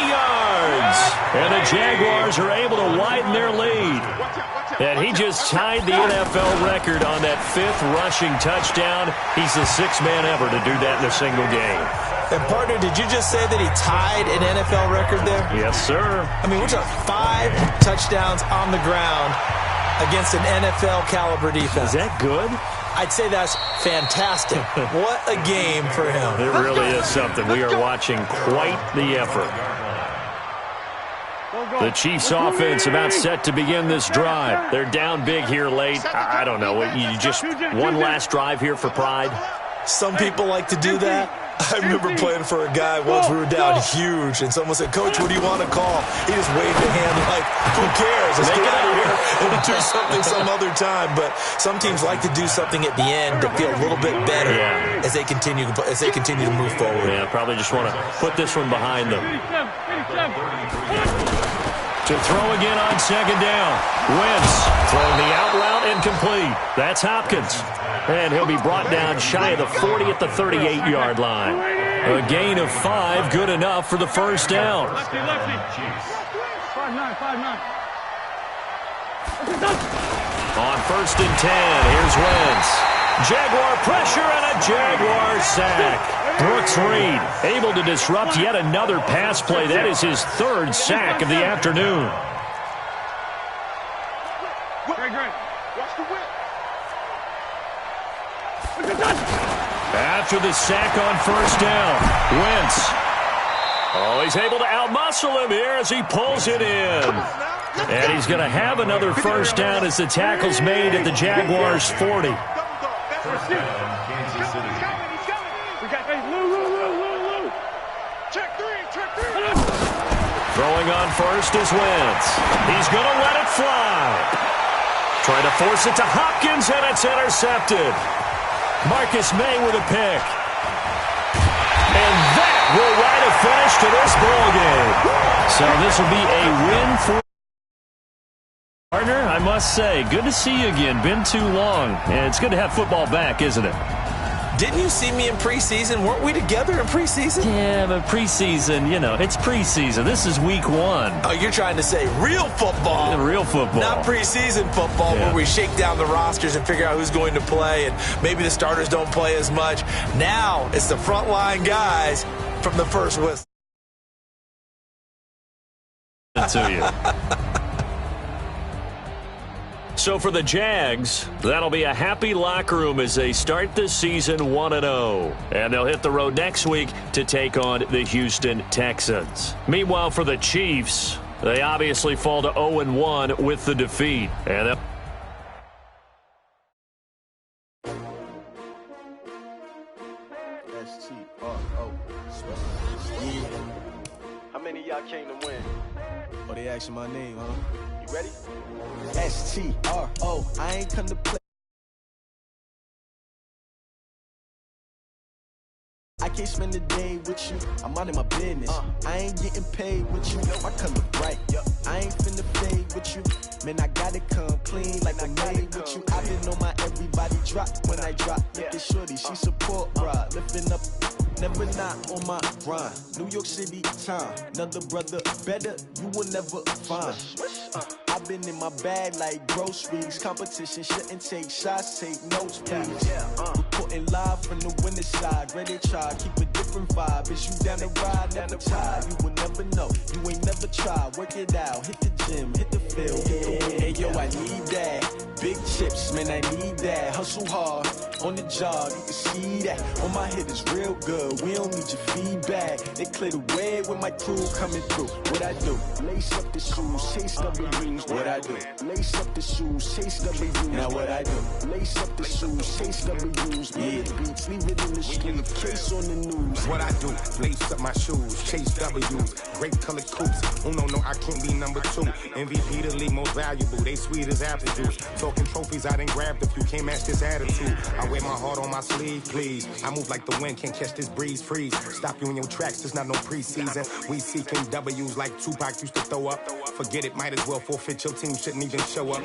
yards. And the Jaguars are able to widen their lead. And he just tied the NFL record on that 5th rushing touchdown. He's the 6th man ever to do that in a single game. And, partner, did you just say that he tied an NFL record there? Yes, sir. I mean, we're talking 5 touchdowns on the ground against an NFL-caliber defense. Is that good? I'd say that's fantastic. What a game for him. It really is something. We are watching quite the effort. The Chiefs offense about set to begin this drive. They're down big here late. I don't know. You just one last drive here for pride? Some people like to do that. I remember playing for a guy once. We were down huge, and someone said, "Coach, what do you want to call?" He just waved a hand like, "Who cares? Let's get out of here and do something some other time." But some teams like to do something at the end to feel a little bit better as they continue to move forward. Yeah, probably just want to put this one behind them. To throw again on 2nd down. Wentz throwing the out route incomplete. That's Hopkins. And he'll be brought down shy of the 40 at the 38-yard line. A gain of 5, good enough for the 1st down. Lefty. 5-9. On 1st and 10, here's Wentz. Jaguar pressure and a Jaguar sack. Brooks Reed able to disrupt yet another pass play. That is his 3rd sack of the afternoon. Great. Watch the whip. After the sack on 1st down, Wentz. He's able to outmuscle him here as he pulls it in. And he's going to have another 1st down as the tackle's made at the Jaguars' 40. Kansas City. We got Lou. Check three. Throwing on 1st is Wentz. He's going to let it fly. Trying to force it to Hopkins, and it's intercepted. Marcus May with a pick. And that will write a finish to this ball game. So this will be a win for partner. I must say, good to see you again. Been too long. And it's good to have football back, isn't it? Didn't you see me in preseason? Weren't we together in preseason? Yeah, but preseason, it's preseason. This is week 1. Oh, you're trying to say real football. Real football. Not preseason football where we shake down the rosters and figure out who's going to play, and maybe the starters don't play as much. Now it's the frontline guys from the first whistle. To you. So for the Jags, that'll be a happy locker room as they start this season 1-0. And they'll hit the road next week to take on the Houston Texans. Meanwhile, for the Chiefs, they obviously fall to 0-1 with the defeat. And how many of y'all came to win? Oh, they asking my name, huh? You ready? S-T-R-O, I ain't come to play. I can't spend the day with you, I'm minding my business. I ain't getting paid with you, my color bright. I ain't finna fade with you, man, I gotta come clean like I made with you. I been on my everybody drop when I drop. Look at shorty, she support, bruh, lifting up. Never not on my grind. New York City time. Another brother better, you will never find. I been in my bag like groceries. Competition shouldn't take shots, take notes, please. Reporting live from the winning side. Ready to try, keep a different vibe. Is you down the ride, never tired. You will never know, you ain't never tried. Work it out, hit the gym, hit the field, hit the win. Hey yo, I need that. Big chips, man, I need that. Hustle hard, on the job, you can see that. On my head is real good, we don't need your feedback. They clear the way with my crew coming through. What I do? Lace up the shoes, chase W's. What I do? Lace up the shoes, chase W's. Now what I do? Lace up the shoes, chase W's. Yeah, beats, leave it in the street, case on the news. What I do? Lace up my shoes, chase W's. Great color coops. Oh no, I can't be number 2. MVP the league most valuable. They sweet as apple juice. Talking trophies, I done grabbed a few. Can't match this attitude. I wear my heart on my sleeve, please. I move like the wind, can't catch this breeze. Freeze. Stop you in your tracks. There's not no preseason. We seeking W's like Tupac used to throw up. Forget it, might as well forfeit. Your team shouldn't even show up.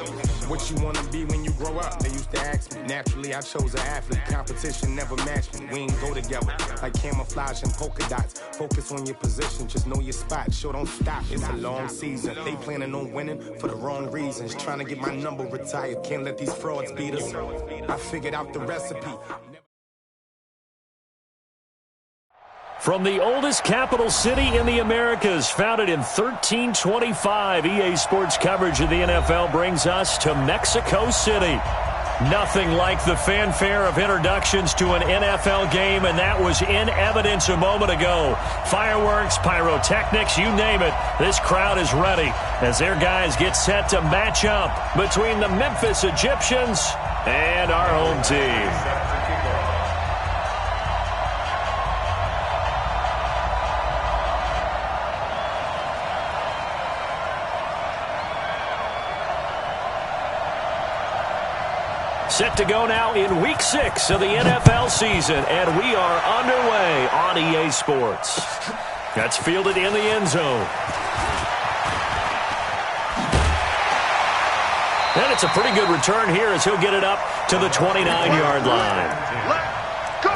What you wanna be when you grow up? They used to ask me. Naturally, I chose an athlete. Competition never matched me. We ain't go together like camouflage and polka dots. Focus on your position, just know your spot. Sure, don't stop. It's a long season. They planning on winning for the wrong reasons. Trying to get my number retired. Can't let these frauds beat us. I figured out the recipe. From the oldest capital city in the Americas, founded in 1325, EA Sports coverage of the NFL brings us to Mexico City. Nothing like the fanfare of introductions to an NFL game, and that was in evidence a moment ago. Fireworks, pyrotechnics, you name it. This crowd is ready as their guys get set to match up between the Memphis Egyptians and our home team. Set to go now in Week 6 of the NFL season, and we are underway on EA Sports. That's fielded in the end zone. And it's a pretty good return here as he'll get it up to the 29-yard line. Let's go!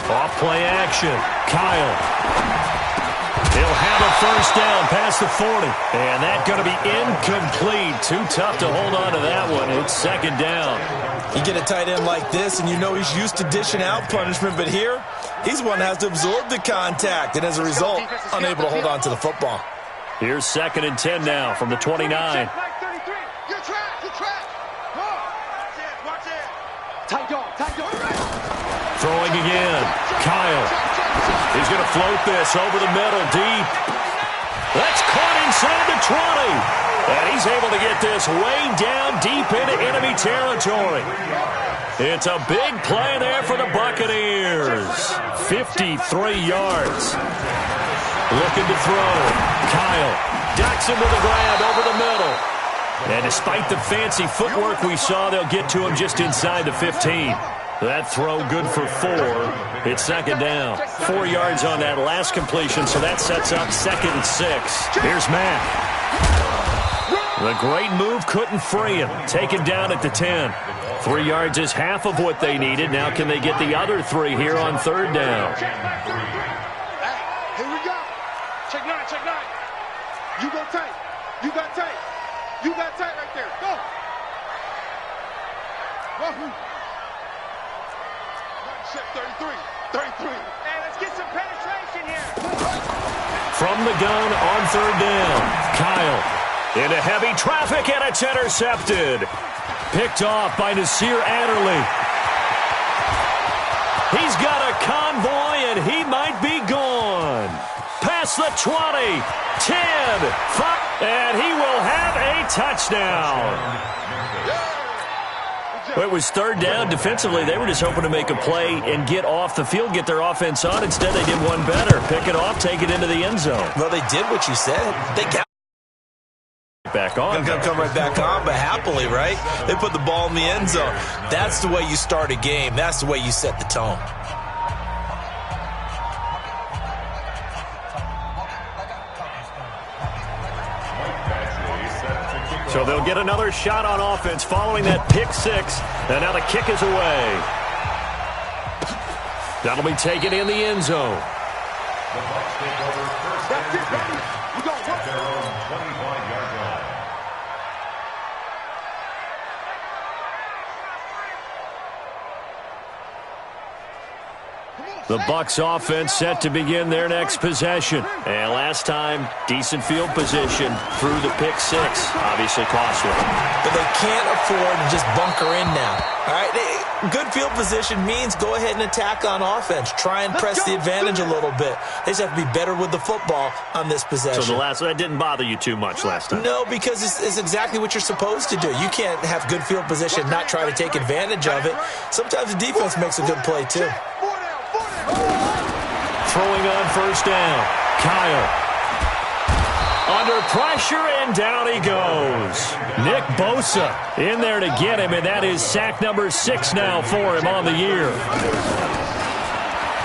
Off-play action. Kyle. He'll have a first down past the 40. And that's going to be incomplete. Too tough to hold on to that one. It's second down. You get a tight end like this, and you know he's used to dishing out punishment. But here, he's one that has to absorb the contact. And as a result, unable to hold on to the football. Here's 2nd and 10 now from the 29. You're trapped. Watch it. Tight dog. Throwing again. Kyle. He's going to float this over the middle deep. That's caught inside the 20. And he's able to get this way down deep into enemy territory. It's a big play there for the Buccaneers. 53 yards. Looking to throw. Kyle ducks him with a grab over the middle. And despite the fancy footwork we saw, they'll get to him just inside the 15. That throw good for 4. It's second down. 4 yards on that last completion, so that sets up 2nd and 6. Here's Matt. The great move couldn't free him. Taken down at the 10. 3 yards is half of what they needed. Now can they get the other 3 here on 3rd down? Here we go. Check 9. You got tight right there. Go. Wahoo. Check 33. Hey, let's get some penetration here. From the gun on 3rd down. Kyle into heavy traffic, and it's intercepted. Picked off by Nasir Adderley. He's got a convoy, and he might be gone. Past the 20, 10, 5, and he will have a touchdown. It was 3rd down. Defensively, they were just hoping to make a play and get off the field, get their offense on. Instead, they did one better. Pick it off, take it into the end zone. Well, they did what you said. They got back on. Gonna come right back on, but happily, right? They put the ball in the end zone. That's the way you start a game. That's the way you set the tone. So they'll get another shot on offense following that pick six. And now the kick is away. That'll be taken in the end zone. The Bucs take over first and 10 at their own 25-yard line. The Bucs offense set to begin their next possession. And last time, decent field position through the pick six. Obviously costly. But they can't afford to just bunker in now. All right, good field position means go ahead and attack on offense. Try and press the advantage a little bit. They just have to be better with the football on this possession. So that didn't bother you too much last time? No, because it's exactly what you're supposed to do. You can't have good field position and not try to take advantage of it. Sometimes the defense makes a good play, too. Throwing on first down. Kyle. Under pressure, and down he goes. Nick Bosa in there to get him, and that is sack number 6 now for him on the year.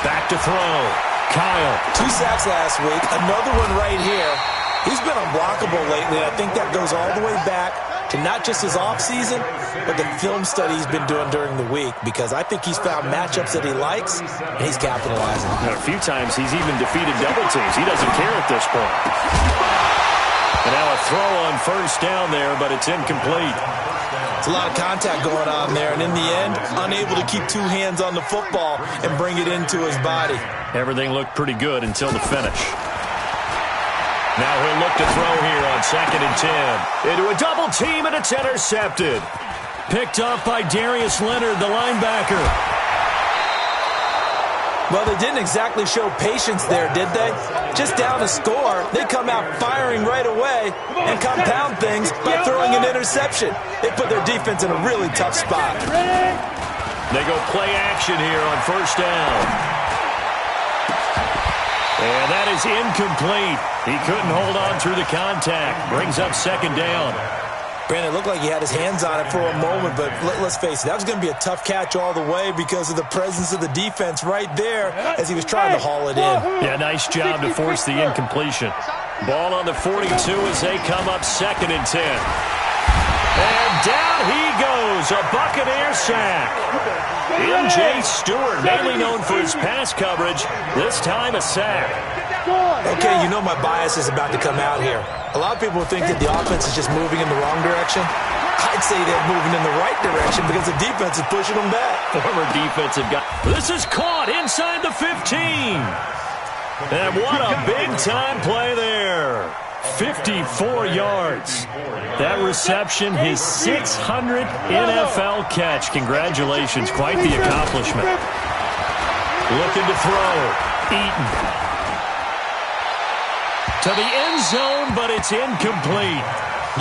Back to throw. Kyle. 2 sacks last week. Another one right here. He's been unblockable lately, and I think that goes all the way back to not just his offseason, but the film study he's been doing during the week, because I think he's found matchups that he likes, and he's capitalizing. And a few times he's even defeated double teams. He doesn't care at this point. And now a throw on first down there, but it's incomplete. It's a lot of contact going on there, and in the end, unable to keep 2 hands on the football and bring it into his body. Everything looked pretty good until the finish. Now he'll look to throw here on 2nd and 10. Into a double team, and it's intercepted. Picked up by Darius Leonard, the linebacker. Well, they didn't exactly show patience there, did they? Just down a score, they come out firing right away and compound things by throwing an interception. They put their defense in a really tough spot. They go play action here on first down. And that is incomplete. He couldn't hold on through the contact. Brings up 2nd down. Brandon, it looked like he had his hands on it for a moment, but let's face it, that was going to be a tough catch all the way because of the presence of the defense right there as he was trying to haul it in. Yeah, nice job to force the incompletion. Ball on the 42 as they come up 2nd and 10. And down he goes, a Buccaneer sack. M.J. Stewart, mainly known for his pass coverage, this time a sack. Okay, you know my bias is about to come out here. A lot of people think that the offense is just moving in the wrong direction. I'd say they're moving in the right direction because the defense is pushing them back. Former defensive guy. This is caught inside the 15. And what a big-time play there. 54 yards. That reception, his 600th NFL catch. Congratulations. Quite the accomplishment. Looking to throw. Eaton. To the end zone, but it's incomplete.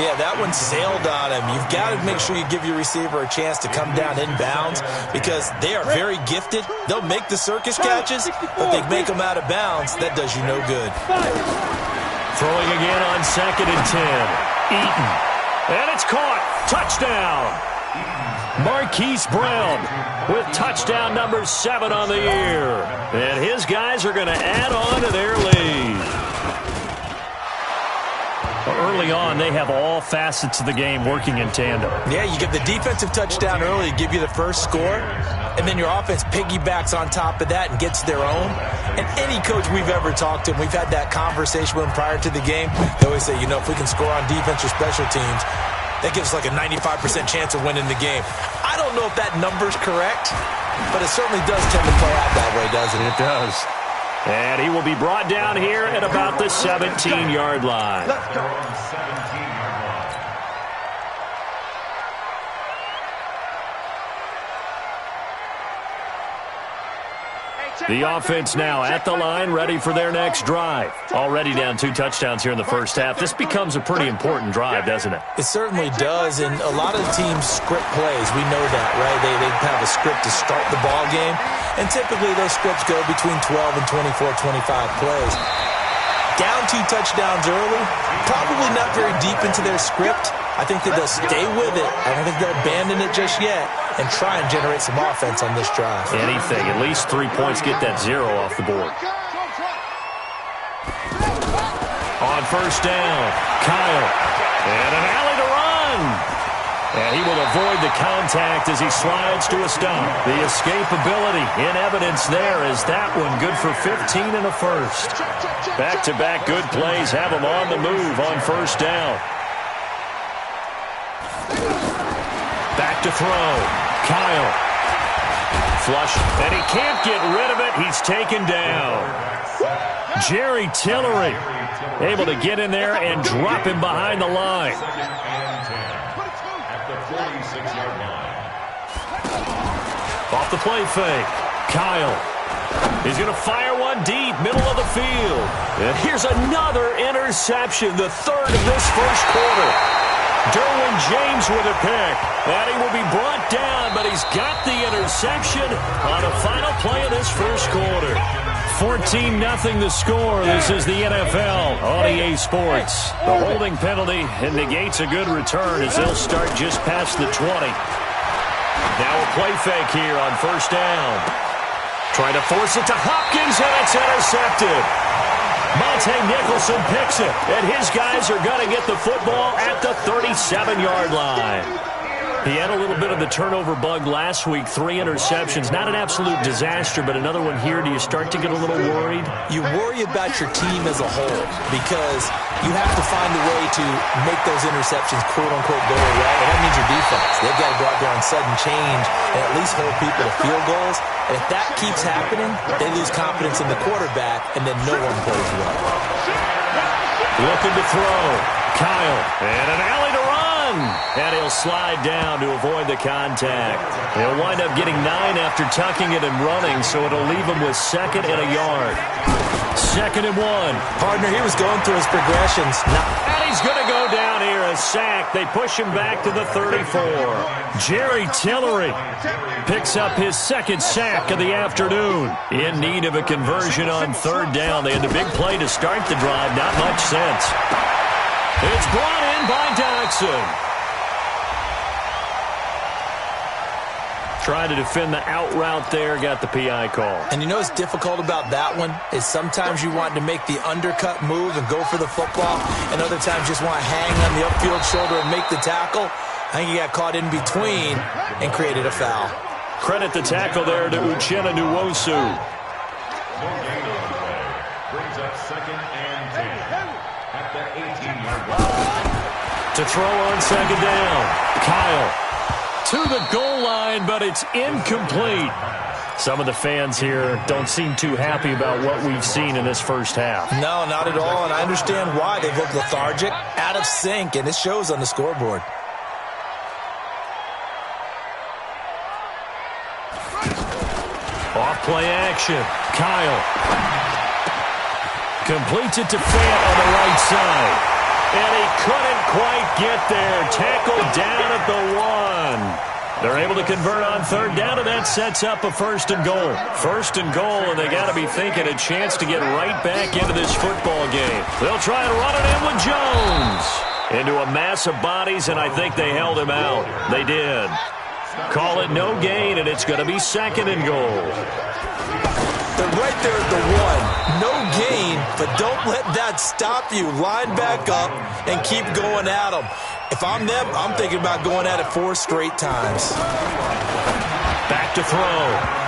Yeah, that one sailed on him. You've got to make sure you give your receiver a chance to come down inbounds because they are very gifted. They'll make the circus catches, but they make them out of bounds. That does you no good. Throwing again on 2nd and 10. Eaton. And it's caught. Touchdown. Marquise Brown with touchdown number 7 on the year. And his guys are going to add on to their lead. Early on, they have all facets of the game working in tandem. Yeah, you get the defensive touchdown early, give you the first score, and then your offense piggybacks on top of that and gets their own. And any coach we've ever talked to, and we've had that conversation with them prior to the game, they always say, you know, if we can score on defense or special teams, that gives us like a 95% chance of winning the game. I don't know if that number's correct, but it certainly does tend to play out that way, doesn't it? It does. And he will be brought down here at about the 17-yard line. Let's go. 17-yard line. The offense now at the line, ready for their next drive. Already down 2 touchdowns here in the first half. This becomes a pretty important drive, doesn't it? It certainly does, and a lot of teams script plays. We know that, right? They have a script to start the ball game, and typically those scripts go between 12 and 24, 25 plays. Down 2 touchdowns early, probably not very deep into their script. I think that they'll stay with it. I don't think they'll abandon it just yet and try and generate some offense on this drive. Anything. At least 3 points, get that 0 off the board. On first down. Kyle. And an alley to run. And he will avoid the contact as he slides to a stop. The escapability in evidence there is that one good for 15 and a first. Back-to-back good plays have him on the move on first down. Back to throw. Kyle. Flush. And he can't get rid of it. He's taken down. Jerry Tillery able to get in there and drop him behind the line. At the 46-yard line. Off the play fake. Kyle. He's going to fire one deep, middle of the field. And here's another interception, the third of this first quarter. Derwin James with a pick. And he will be brought down, but he's got the interception on a final play of this first quarter. 14-0 the score. This is the NFL on EA Sports. The holding penalty negates a good return as they'll start just past the 20. Now a play fake here on first down. Trying to force it to Hopkins, and it's intercepted. Monte Nicholson picks it, and his guys are going to get the football at the 37-yard line. He had a little bit of the turnover bug last week, 3 interceptions. Not an absolute disaster, but another one here. Do you start to get a little worried? You worry about your team as a whole because you have to find a way to make those interceptions, quote-unquote, go away. And that means your defense. They've got to go out there on sudden change and at least hold people to field goals. And if that keeps happening, they lose confidence in the quarterback, and then no one plays well. Looking to throw. Kyle. And an alley to run. And he'll slide down to avoid the contact. He'll wind up getting 9 after tucking it and running, so it'll leave him with 2nd and a yard. 2nd and 1. Partner, he was going through his progressions. And he's going to go down here, a sack. They push him back to the 34. Jerry Tillery picks up his 2nd sack of the afternoon. In need of a conversion on 3rd down. They had the big play to start the drive. Not much sense. It's brought in by Dodson. Trying to defend the out route there, got the PI call. And you know what's difficult about that one is sometimes you want to make the undercut move and go for the football, and other times just want to hang on the upfield shoulder and make the tackle. I think he got caught in between and created a foul. Credit the tackle there to Uchenna Nwosu. No gain on the play. Brings up 2nd and 10. At the 18-yard line. To throw on 2nd down. Kyle. To the goal line, but it's incomplete. Some of the fans here don't seem too happy about what we've seen in this first half. No, not at all, and I understand why. They've looked lethargic, out of sync, and it shows on the scoreboard. Off-play action. Kyle. Completes it to Fant on the right side. And he couldn't quite get there. Tackled down at the 1. They're able to convert on 3rd down, and that sets up a 1st and goal. 1st and goal, and they got to be thinking a chance to get right back into this football game. They'll try and run it in with Jones. Into a mass of bodies, and I think they held him out. They did. Call it no gain, and it's going to be 2nd and goal. They're right there at the 1. No gain, but don't let that stop you. Line back up and keep going at them. If I'm them, I'm thinking about going at it 4 straight times. Back to throw.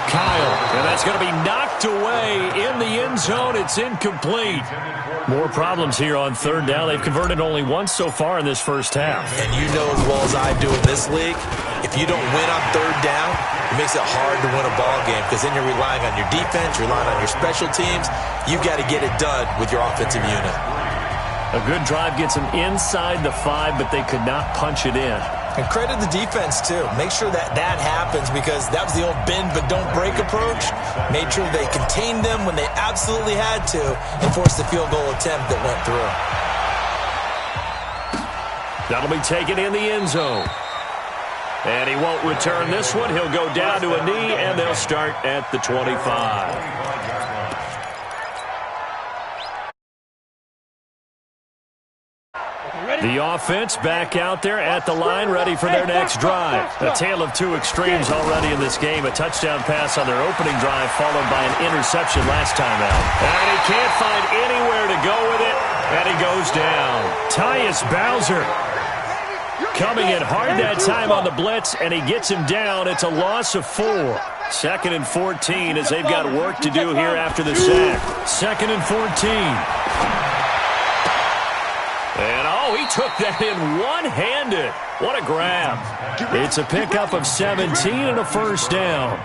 Kyle. And that's going to be knocked away in the end zone. It's incomplete. More problems here on 3rd down. They've converted only once so far in this first half. And you know as well as I do in this league, if you don't win on 3rd down, it makes it hard to win a ball game because then you're relying on your defense, you're relying on your special teams. You've got to get it done with your offensive unit. A good drive gets them inside the 5, but they could not punch it in. And credit the defense, too. Make sure that happens because that was the old bend but don't break approach. Made sure they contained them when they absolutely had to and forced the field goal attempt that went through. That'll be taken in the end zone. And he won't return this one. He'll go down to a knee, and they'll start at the 25. The offense back out there at the line, ready for their next drive. A tale of 2 extremes already in this game. A touchdown pass on their opening drive, followed by an interception last time out. And he can't find anywhere to go with it. And he goes down. Tyus Bowser coming in hard that time on the blitz, and he gets him down. It's a loss of 4. 2nd and 14 as they've got work to do here after the sack. 2nd and 14. And, oh, he took that in one-handed. What a grab. It's a pickup of 17 and a first down.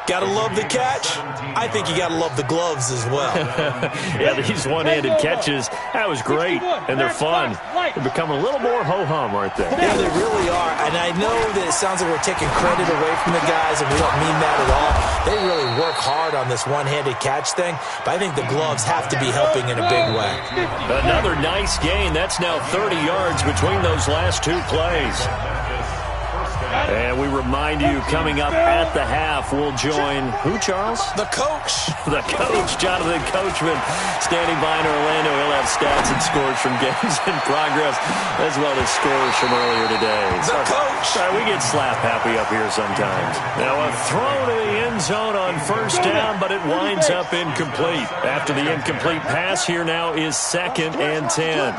Got to love the catch. I think you got to love the gloves as well. Yeah, these one-handed catches, that was great, and they're fun. They're becoming a little more ho-hum, aren't they? Yeah, they really are. And I know that it sounds like we're taking credit away from the guys, and we don't mean that at all. They really work hard on this one-handed catch thing, but I think the gloves have to be helping in a big way. Another nice gain. That's now 30 yards between those last 2 plays. And we remind you, coming up at the half, we'll join who, Charles? The coach. The coach, Jonathan Coachman, standing by in Orlando. He'll have stats and scores from games in progress, as well as scores from earlier today. The coach. Sorry, we get slap happy up here sometimes. Now a throw to the end zone on first down, but it winds up incomplete. After the incomplete pass, here now is 2nd and 10.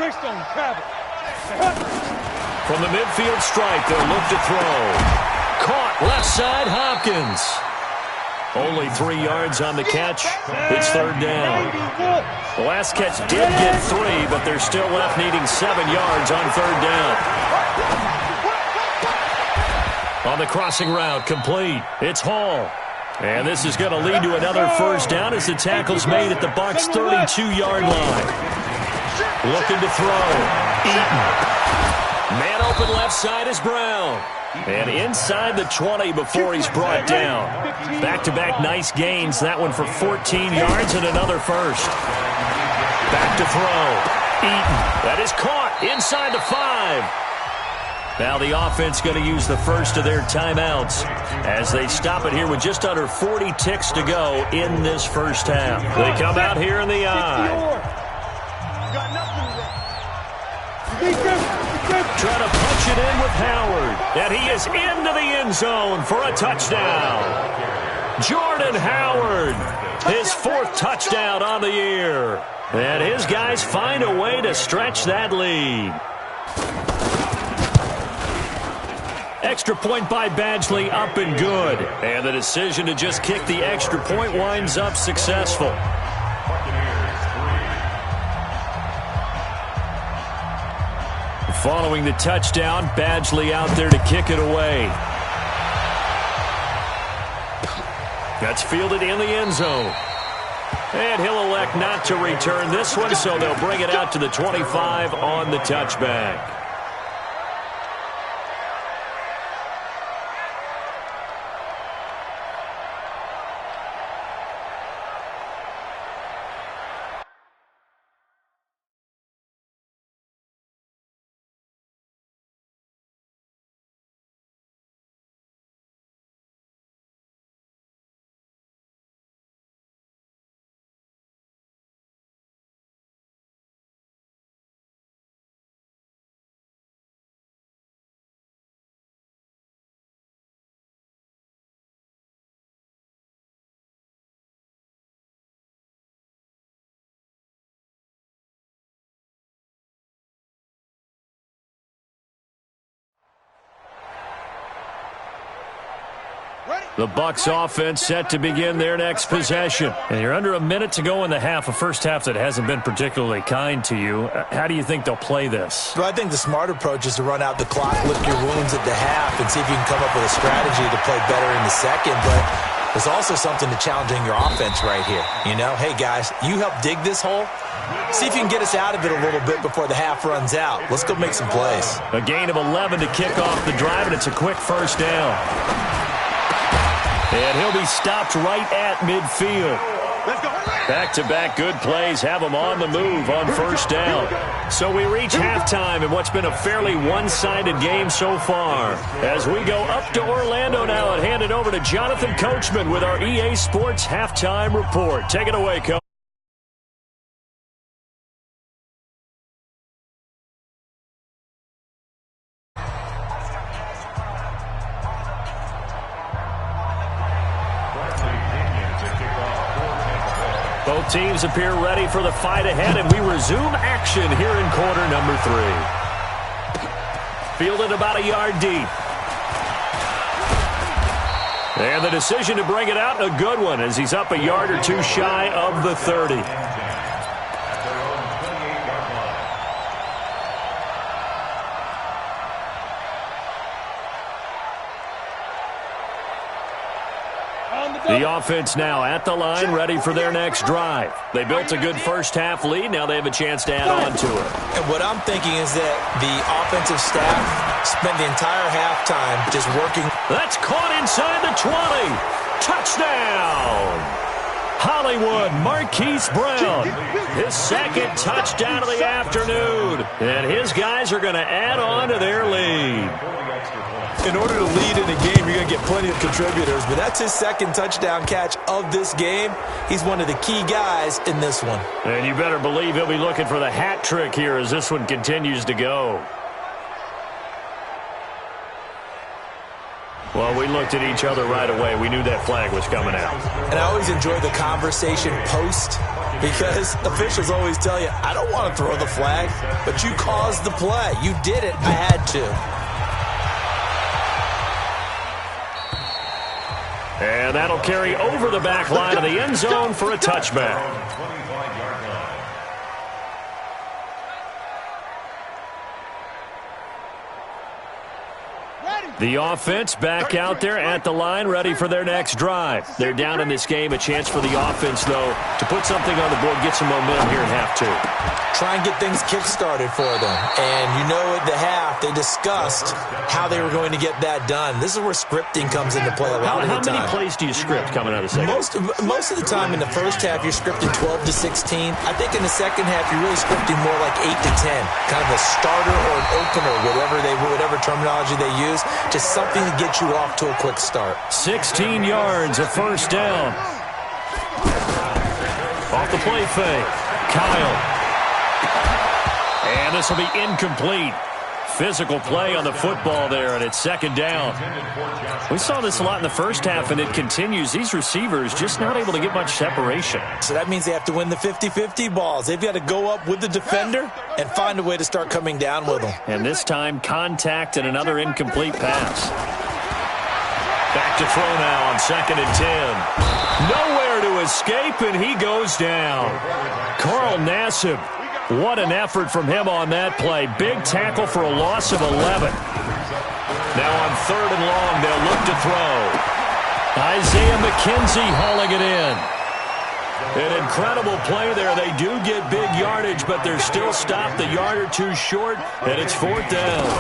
From the midfield stripe, they'll look to throw. Caught left side, Hopkins. Only 3 yards on the catch. It's 3rd down. The last catch did get 3, but they're still left needing 7 yards on 3rd down. On the crossing route, complete. It's Hall. And this is going to lead to another first down as the tackle's made at the Bucs' 32-yard line. Looking to throw. Eaton. Man open left side is Brown. And inside the 20 before he's brought down. Back-to-back nice gains. That one for 14 yards and another first. Back to throw. Eaton. That is caught inside the 5. Now the offense going to use the first of their timeouts as they stop it here with just under 40 ticks to go in this first half. They come out here in the eye. Trying to punch it in with Howard. And he is into the end zone for a touchdown. Jordan Howard, his 4th touchdown on the year. And his guys find a way to stretch that lead. Extra point by Badgley, up and good. And the decision to just kick the extra point winds up successful. Following the touchdown, Badgley out there to kick it away. That's fielded in the end zone. And he'll elect not to return this one, so they'll bring it out to the 25 on the touchback. The Bucs offense set to begin their next possession. And you're under a minute to go in the half, a first half that hasn't been particularly kind to you. How do you think they'll play this? Well, I think the smart approach is to run out the clock, lick your wounds at the half, and see if you can come up with a strategy to play better in the second. But there's also something to challenging your offense right here. You know, hey, guys, you help dig this hole. See if you can get us out of it a little bit before the half runs out. Let's go make some plays. A gain of 11 to kick off the drive, and it's a quick first down. And he'll be stopped right at midfield. Back-to-back good plays have him on the move on first down. So we reach halftime in what's been a fairly one-sided game so far. As we go up to Orlando now and hand it over to Jonathan Coachman with our EA Sports Halftime Report. Take it away, Coach. Both teams appear ready for the fight ahead, and we resume action here in quarter number 3. Fielded about a yard deep. And the decision to bring it out, a good one, as he's up a yard or two shy of the 30. The offense now at the line, ready for their next drive. They built a good first-half lead. Now they have a chance to add on to it. And what I'm thinking is that the offensive staff spent the entire halftime just working. That's caught inside the 20. Touchdown! Hollywood Marquise Brown, his second touchdown of the afternoon. And his guys are going to add on to their lead. In order to lead in a game, you're going to get plenty of contributors, but that's his second touchdown catch of this game. He's one of the key guys in this one. And you better believe he'll be looking for the hat trick here as this one continues to go. Well, we looked at each other right away. We knew that flag was coming out. And I always enjoy the conversation post because officials always tell you, I don't want to throw the flag, but you caused the play. You did it. I had to. And that'll carry over the back line of the end zone for a touchback. The offense back out there at the line, ready for their next drive. They're down in this game. A chance for the offense, though, to put something on the board, get some momentum here in half 2. Try and get things kick-started for them. And you know at the half, they discussed how they were going to get that done. This is where scripting comes into play a lot of the time. How many plays do you script coming out of the second? Most of the time in the first half, you're scripting 12 to 16. I think in the second half, you're really scripting more like 8 to 10. Kind of a starter or an opener, whatever terminology they use. Just something to get you off to a quick start. 16 yards, a first down. Off the play fake. Kyle. And this will be incomplete. Physical play on the football there, and it's second down. We saw this a lot in the first half, and it continues. These receivers just not able to get much separation. So that means they have to win the 50-50 balls. They've got to go up with the defender and find a way to start coming down with them. And this time, contact and another incomplete pass. Back to throw now on 2nd and 10. Nowhere to escape, and he goes down. Carl Nassib. What an effort from him on that play. Big tackle for a loss of 11. Now on 3rd and long, they'll look to throw. Isaiah McKenzie hauling it in. An incredible play there. They do get big yardage, but they're still stopped a yard or two short, and it's 4th down.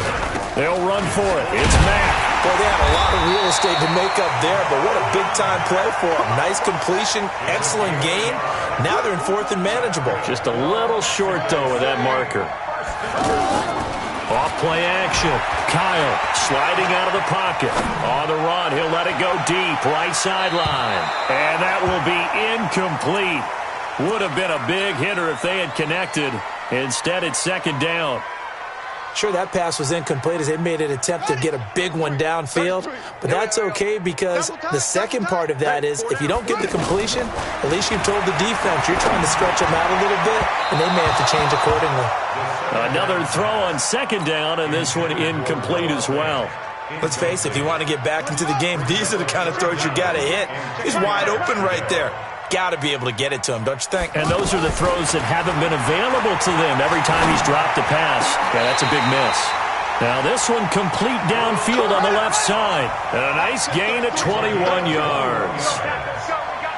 They'll run for it. It's Mack. Well, they had a lot of real estate to make up there, but what a big-time play for them. Nice completion, excellent game. Now they're in 4th and manageable. Just a little short, though, with that marker. Off play action. Kyle sliding out of the pocket. On the run, he'll let it go deep, right sideline. And that will be incomplete. Would have been a big hitter if they had connected. Instead, it's 2nd down. Sure, that pass was incomplete as they made an attempt to get a big one downfield, but that's okay because the second part of that is if you don't get the completion, at least you've told the defense you're trying to stretch them out a little bit, and they may have to change accordingly. Another throw on 2nd down, and this one incomplete as well. Let's face it, if you want to get back into the game, these are the kind of throws you got to hit. He's wide open right there. Got to be able to get it to him, don't you think? And those are the throws that haven't been available to them every time he's dropped a pass. Yeah, that's a big miss. Now this one complete downfield on the left side. And a nice gain of 21 yards.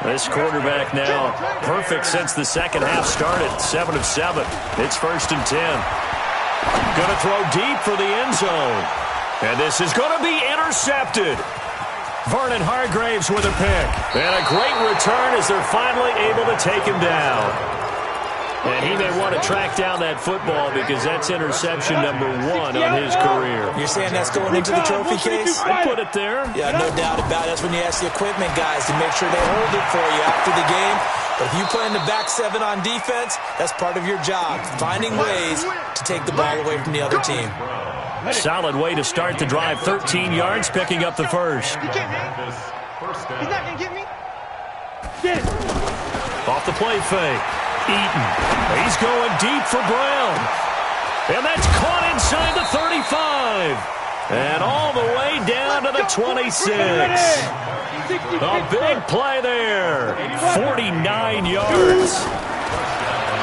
This quarterback now perfect since the second half started. 7 of 7. It's 1st and 10. Going to throw deep for the end zone. And this is going to be intercepted. Vernon Hargraves with a pick. And a great return as they're finally able to take him down. And he may want to track down that football because that's interception number 1 on his career. You're saying that's going into the trophy case? I'd put it there. Yeah, no doubt about it. That's when you ask the equipment guys to make sure they hold it for you after the game. But if you play in the back 7 on defense, that's part of your job, finding ways to take the ball away from the other team. Solid way to start the drive. 13 yards, picking up the first. He's not going to get me. On Off the play fake. Eaton. He's going deep for Brown. And that's caught inside the 35. And all the way down to the 26. A big play there. 49 yards.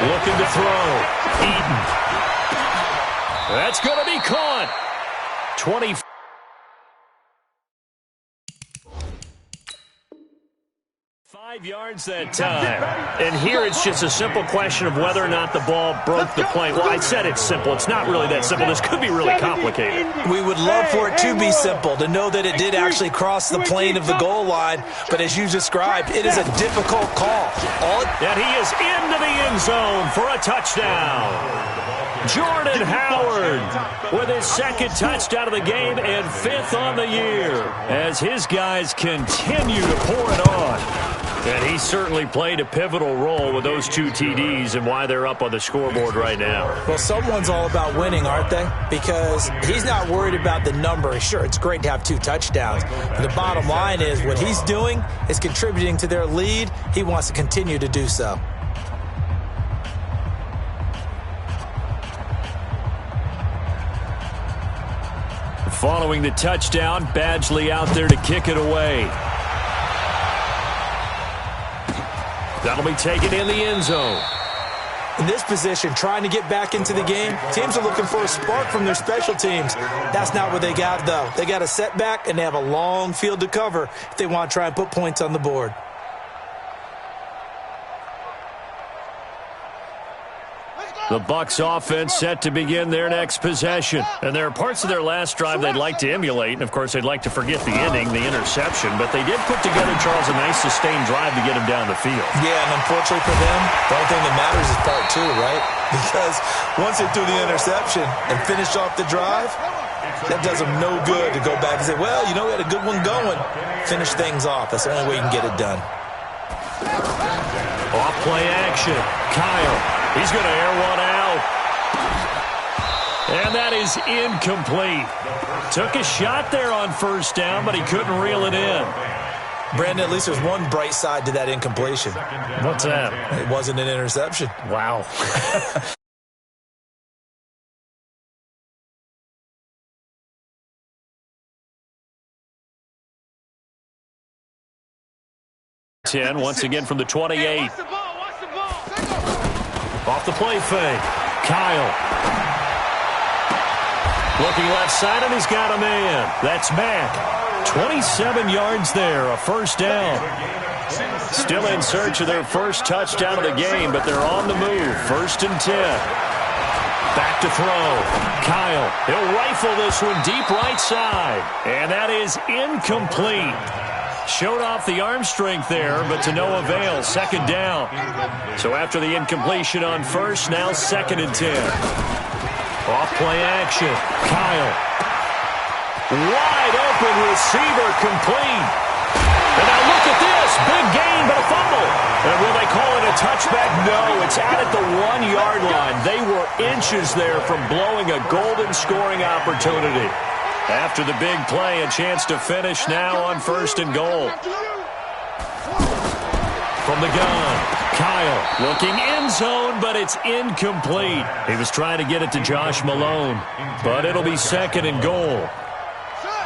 Looking to throw. Eaton. That's going to be caught. 25 yards that time. And here it's just a simple question of whether or not the ball broke the plane. Well, I said it's simple. It's not really that simple. This could be really complicated. We would love for it to be simple, to know that it did actually cross the plane of the goal line. But as you described, it is a difficult call. And he is into the end zone for a touchdown. Jordan Howard with his second touchdown of the game and 5th on the year as his guys continue to pour it on. And he certainly played a pivotal role with those 2 TDs and why they're up on the scoreboard right now. Well, someone's all about winning, aren't they? Because he's not worried about the number. Sure, it's great to have 2 touchdowns. But the bottom line is what he's doing is contributing to their lead. He wants to continue to do so. Following the touchdown, Badgley out there to kick it away. That'll be taken in the end zone. In this position, trying to get back into the game, teams are looking for a spark from their special teams. That's not what they got, though. They got a setback, and they have a long field to cover if they want to try and put points on the board. The Bucs offense set to begin their next possession. And there are parts of their last drive they'd like to emulate. And, of course, they'd like to forget the ending, the interception. But they did put together, Charles, a nice sustained drive to get him down the field. Yeah, and unfortunately for them, the only thing that matters is part 2, right? Because once they threw the interception and finished off the drive, that does them no good to go back and say, well, you know, we had a good one going. Finish things off. That's the only way you can get it done. Off play action. Kyle. He's going to air one out. And that is incomplete. Took a shot there on first down, but he couldn't reel it in. Brandon, at least there's one bright side to that incompletion. What's that? It wasn't an interception. Wow. Once again from the 28. Off the play fake. Kyle. Looking left side, and he's got a man. That's Mack. 27 yards there, a first down. Still in search of their first touchdown of the game, but they're on the move. 1st and 10. Back to throw. Kyle. He'll rifle this one deep right side. And that is incomplete. Showed off the arm strength there, but to no avail. 2nd down. So after the incompletion on first, now 2nd and 10. Off play action. Kyle. Wide open receiver complete. And now look at this. Big gain, but a fumble. And will they call it a touchback? No, it's out at the 1-yard line. They were inches there from blowing a golden scoring opportunity. After the big play, a chance to finish now on 1st and goal. From the gun, Kyle looking end zone, but it's incomplete. He was trying to get it to Josh Malone, but it'll be 2nd and goal.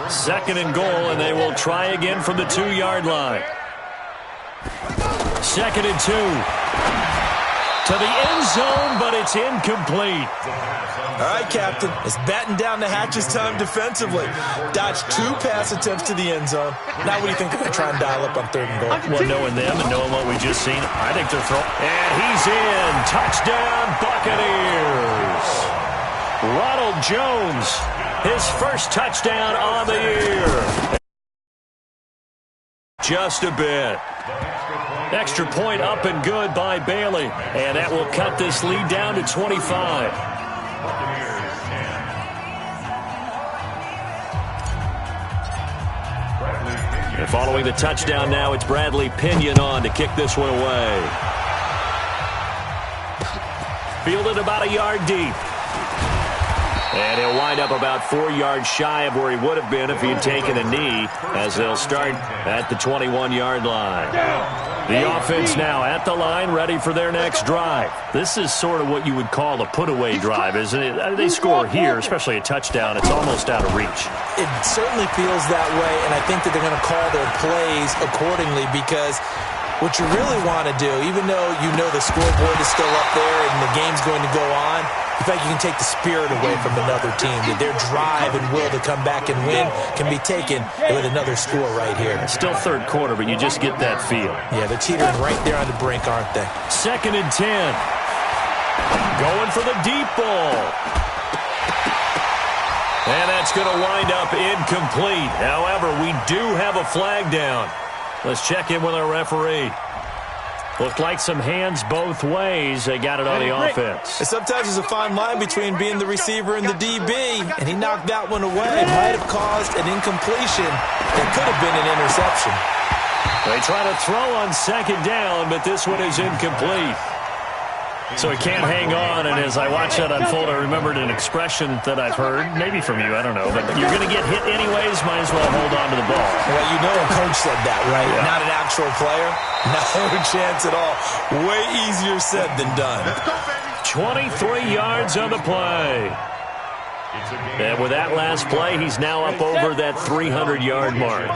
2nd and goal, and they will try again from the 2-yard line. 2nd and 2. To the end zone, but it's incomplete. All right, Captain. It's batten down the hatches time defensively. Dodged 2 pass attempts to the end zone. Now what do you think they're going to try and dial up on 3rd and goal? Well, knowing them and knowing what we just seen, I think they're throwing. And he's in. Touchdown, Buccaneers. Ronald Jones, his first touchdown on the year. Just a bit. Extra point up and good by Bailey. And that will cut this lead down to 25. And following the touchdown now, it's Bradley Pinion on to kick this one away. Fielded about a yard deep. And he'll wind up about 4 yards shy of where he would have been if he had taken a knee, as they'll start at the 21-yard line. The offense now at the line, ready for their next drive. This is sort of what you would call a put-away drive, isn't it? They score here, especially a touchdown. It's almost out of reach. It certainly feels that way, and I think that they're going to call their plays accordingly, because what you really want to do, even though you know the scoreboard is still up there and the game's going to go on, in fact, you can take the spirit away from another team. That their drive and will to come back and win can be taken with another score right here. It's still third quarter, but you just get that feel. Yeah, they're teetering right there on the brink, aren't they? 2nd and 10. Going for the deep ball. And that's going to wind up incomplete. However, we do have a flag down. Let's check in with our referee. Looked like some hands both ways. They got it on the offense. And sometimes there's a fine line between being the receiver and the DB, and he knocked that one away. It might have caused an incompletion. It could have been an interception. They try to throw on 2nd down, but this one is incomplete. So he can't hang on, and as I watch that unfold, I remembered an expression that I've heard, maybe from you, I don't know, but you're going to get hit anyways, might as well hold on to the ball. Well, you know a coach said that, right? Yeah. Not an actual player? No chance at all. Way easier said than done. 23 yards on the play. And with that last play, he's now up over that 300-yard mark.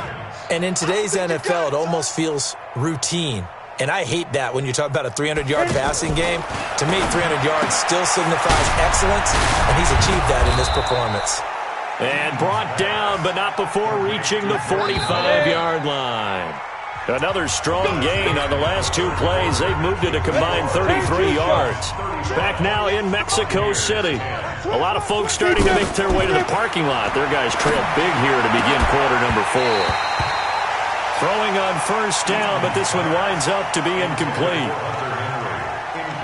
And in today's NFL, it almost feels routine. And I hate that when you talk about a 300-yard passing game. To me, 300 yards still signifies excellence, and he's achieved that in this performance. And brought down, but not before reaching the 45-yard line. Another strong gain on the last 2 plays. They've moved it a combined 33 yards. Back now in Mexico City. A lot of folks starting to make their way to the parking lot. Their guys trail big here to begin quarter number 4. Throwing on 1st down, but this one winds up to be incomplete.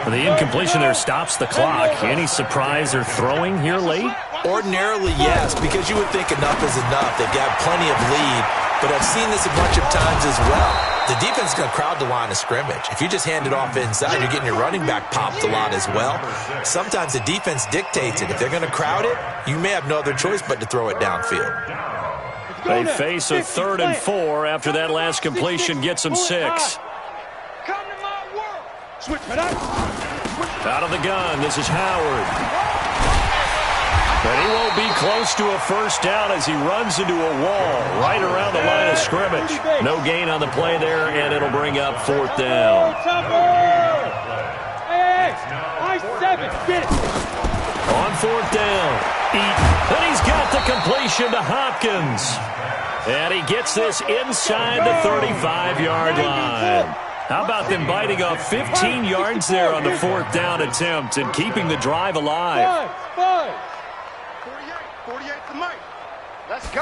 The incompletion there stops the clock. Any surprise they're throwing here late? Ordinarily, yes, because you would think enough is enough. They've got plenty of lead, but I've seen this a bunch of times as well. The defense is going to crowd the line of scrimmage. If you just hand it off inside, you're getting your running back popped a lot as well. Sometimes the defense dictates it. If they're going to crowd it, you may have no other choice but to throw it downfield. They face a 3rd and 4 after that last completion gets them 6. Come to my world. Switch it up. Out of the gun, this is Howard. But he won't be close to a 1st down as he runs into a wall right around the line of scrimmage. No gain on the play there, and it'll bring up 4th down. Hey, I 7, get it. On 4th down, Eaton. And he's got the completion to Hopkins. And he gets this inside the 35-yard line. How about them biting off 15 yards there on the 4th down attempt and keeping the drive alive? 48 to Mike. Let's go.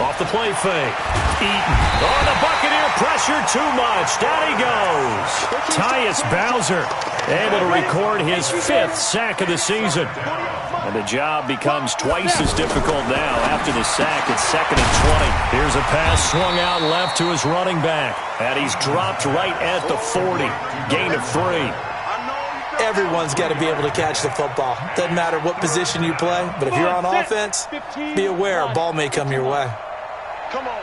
Off the play fake. Eaton. Oh, the Buccaneer pressure too much. Down he goes. Tyus Bowser able to record his 5th sack of the season. And the job becomes twice as difficult now after the sack. It's 2nd and 20. Here's a pass swung out left to his running back. And he's dropped right at the 40. Gain of 3. Everyone's got to be able to catch the football. Doesn't matter what position you play, but if you're on offense, be aware a ball may come your way. Come on.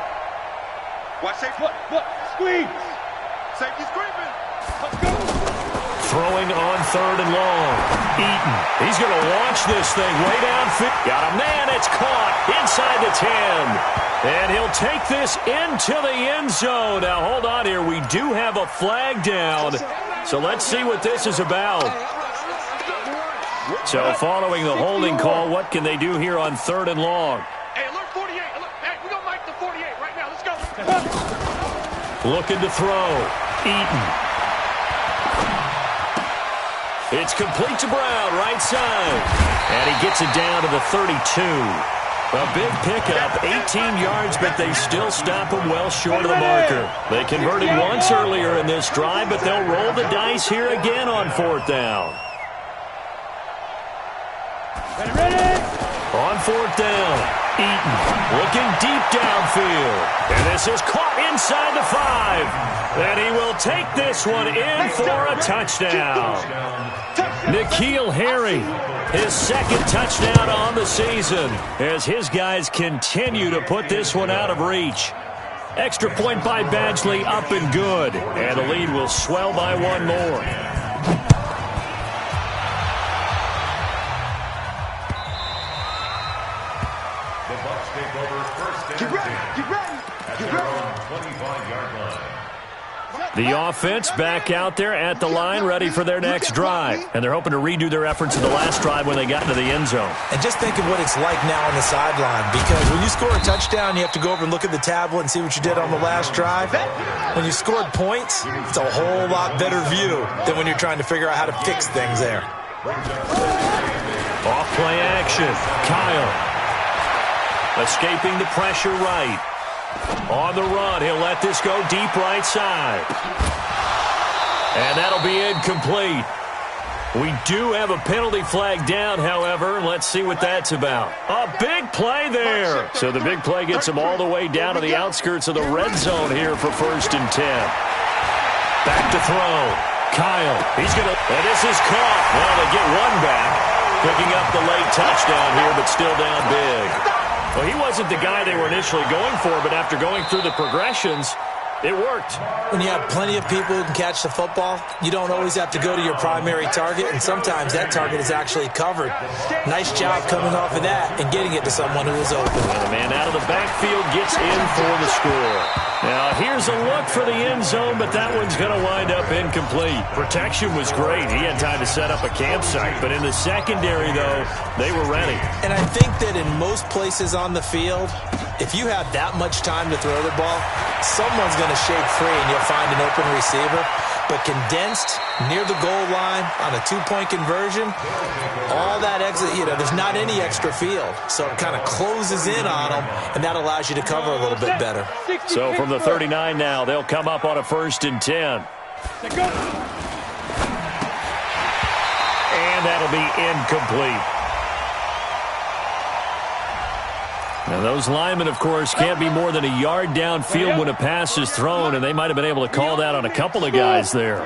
Watch safety. Look, squeeze. Safety screaming. Let's go. Throwing on 3rd and long. Eaton. He's going to launch this thing way downfield. Got a man. It's caught inside the 10. And he'll take this into the end zone. Now, hold on here. We do have a flag down. So let's see what this is about. So following the holding call, what can they do here on 3rd and long? Hey, alert 48. Alert. Hey, we're going to make the 48 right now. Let's go. Looking to throw. Eaton. It's complete to Brown, right side. And he gets it down to the 32. A big pickup, 18 yards, but they still stop him well short of the marker. They converted once earlier in this drive, but they'll roll the dice here again on 4th down. Ready. On 4th down, Eaton looking deep downfield. And this is caught inside the 5. And he will take this one in for a touchdown. N'Keal Harry, his second touchdown on the season, as his guys continue to put this one out of reach. Extra point by Badgley, up and good. And the lead will swell by one more. The offense back out there at the line, ready for their next drive. And they're hoping to redo their efforts in the last drive when they got into the end zone. And just think of what it's like now on the sideline, because when you score a touchdown, you have to go over and look at the tablet and see what you did on the last drive. When you scored points, it's a whole lot better view than when you're trying to figure out how to fix things there. Off play action. Kyle escaping the pressure right. On the run, he'll let this go deep right side. And that'll be incomplete. We do have a penalty flag down, however. Let's see what that's about. A big play there. So the big play gets him all the way down to the outskirts of the red zone here for 1st and 10. Back to throw. Kyle, he's going to, and this is caught. Well, they get one back. Picking up the late touchdown here, but still down big. Well, he wasn't the guy they were initially going for, but after going through the progressions, it worked. When you have plenty of people who can catch the football, you don't always have to go to your primary target, and sometimes that target is actually covered. Nice job coming off of that and getting it to someone who is open. And the man out of the backfield gets in for the score. Now, here's a look for the end zone, but that one's going to wind up incomplete. Protection was great. He had time to set up a campsite, but in the secondary, though, they were ready. And I think that in most places on the field, if you have that much time to throw the ball, someone's going to shake free and you'll find an open receiver. But condensed near the goal line on a 2-point conversion, all that exit, there's not any extra field. So it kind of closes in on them, and that allows you to cover a little bit better. So from the 39 now, they'll come up on a 1st and 10. And that'll be incomplete. Now, those linemen, of course, can't be more than a yard downfield when a pass is thrown, and they might have been able to call that on a couple of guys there.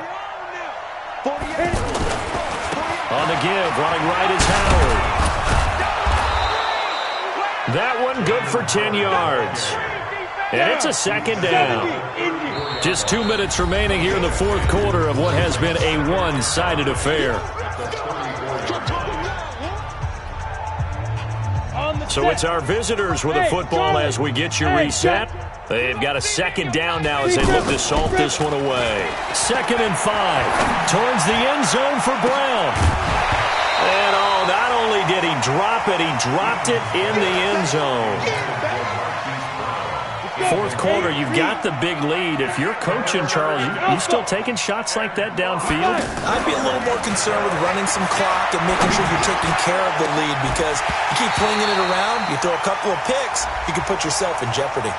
On the give, running right is Howard. That one good for 10 yards. And it's a 2nd down. Just 2 minutes remaining here in the 4th quarter of what has been a one-sided affair. So it's our visitors with a football as we get you reset. They've got a 2nd down now as they look to salt this one away. 2nd and 5. Towards the end zone for Brown. And not only did he drop it, he dropped it in the end zone. 4th quarter, you've got the big lead. If you're coaching, Charles, you still taking shots like that downfield? I'd be a little more concerned with running some clock and making sure you're taking care of the lead, because you keep flinging it around, you throw a couple of picks, you can put yourself in jeopardy.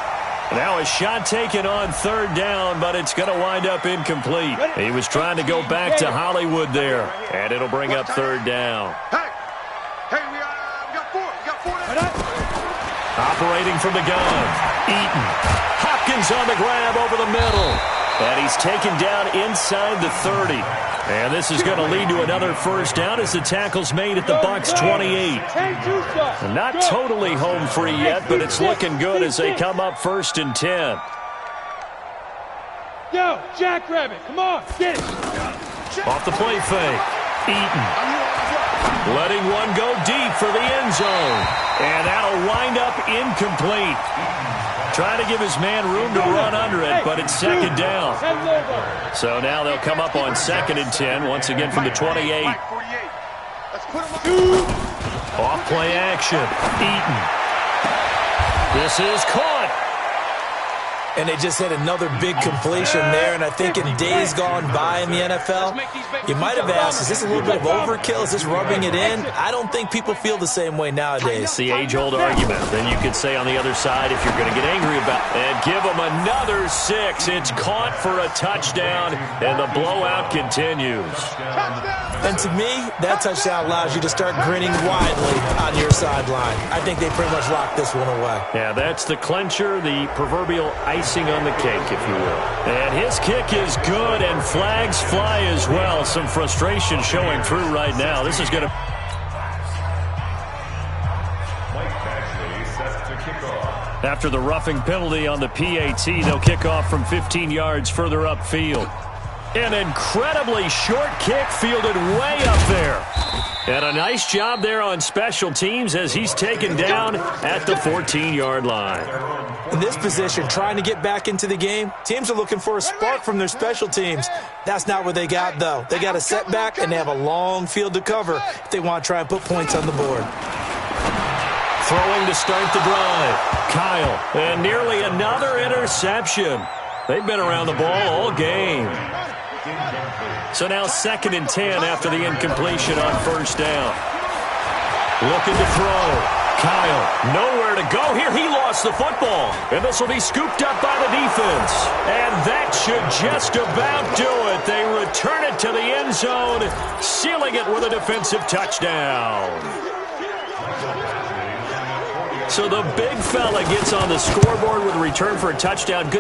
Now a shot taken on 3rd down, but it's going to wind up incomplete. He was trying to go back to Hollywood there, and it'll bring up 3rd down. Hey, we got 4. We got 4. Operating from the gun, Eaton. Hopkins on the grab over the middle. And he's taken down inside the 30. And this is going to lead to another 1st down as the tackle's made at the Bucs 28. Not totally home free yet, but it's looking good as they come up 1st and 10. Yo, Jackrabbit, come on, get it. Off the play fake, Eaton. Letting one go deep for the end zone. And that'll wind up incomplete. Trying to give his man room to run under it, but it's 2nd down. So now they'll come up on 2nd and 10, once again from the 28. Off play action, Eaton. This is caught. And they just hit another big completion there. And I think in days gone by in the NFL, you might have asked, is this a little bit of overkill? Is this rubbing it in? I don't think people feel the same way nowadays. It's the age-old argument. Then you could say on the other side, if you're going to get angry about it, and give them another 6. It's caught for a touchdown, and the blowout continues. And to me, that touchdown allows you to start grinning widely on your sideline. I think they pretty much locked this one away. Yeah, that's the clincher, the proverbial icing on the cake, if you will. And his kick is good, and flags fly as well. Some frustration showing through right now. This is going to... After the roughing penalty on the PAT, they'll kick off from 15 yards further upfield. An incredibly short kick fielded way up there. And a nice job there on special teams as he's taken down at the 14-yard line. In this position, trying to get back into the game, teams are looking for a spark from their special teams. That's not what they got, though. They got a setback, and they have a long field to cover if they want to try and put points on the board. Throwing to start the drive. Kyle, and nearly another interception. They've been around the ball all game. So now 2nd and 10 after the incompletion on first down. Looking to throw. Kyle, nowhere to go here. He lost the football. And this will be scooped up by the defense. And that should just about do it. They return it to the end zone, sealing it with a defensive touchdown. So the big fella gets on the scoreboard with a return for a touchdown. Good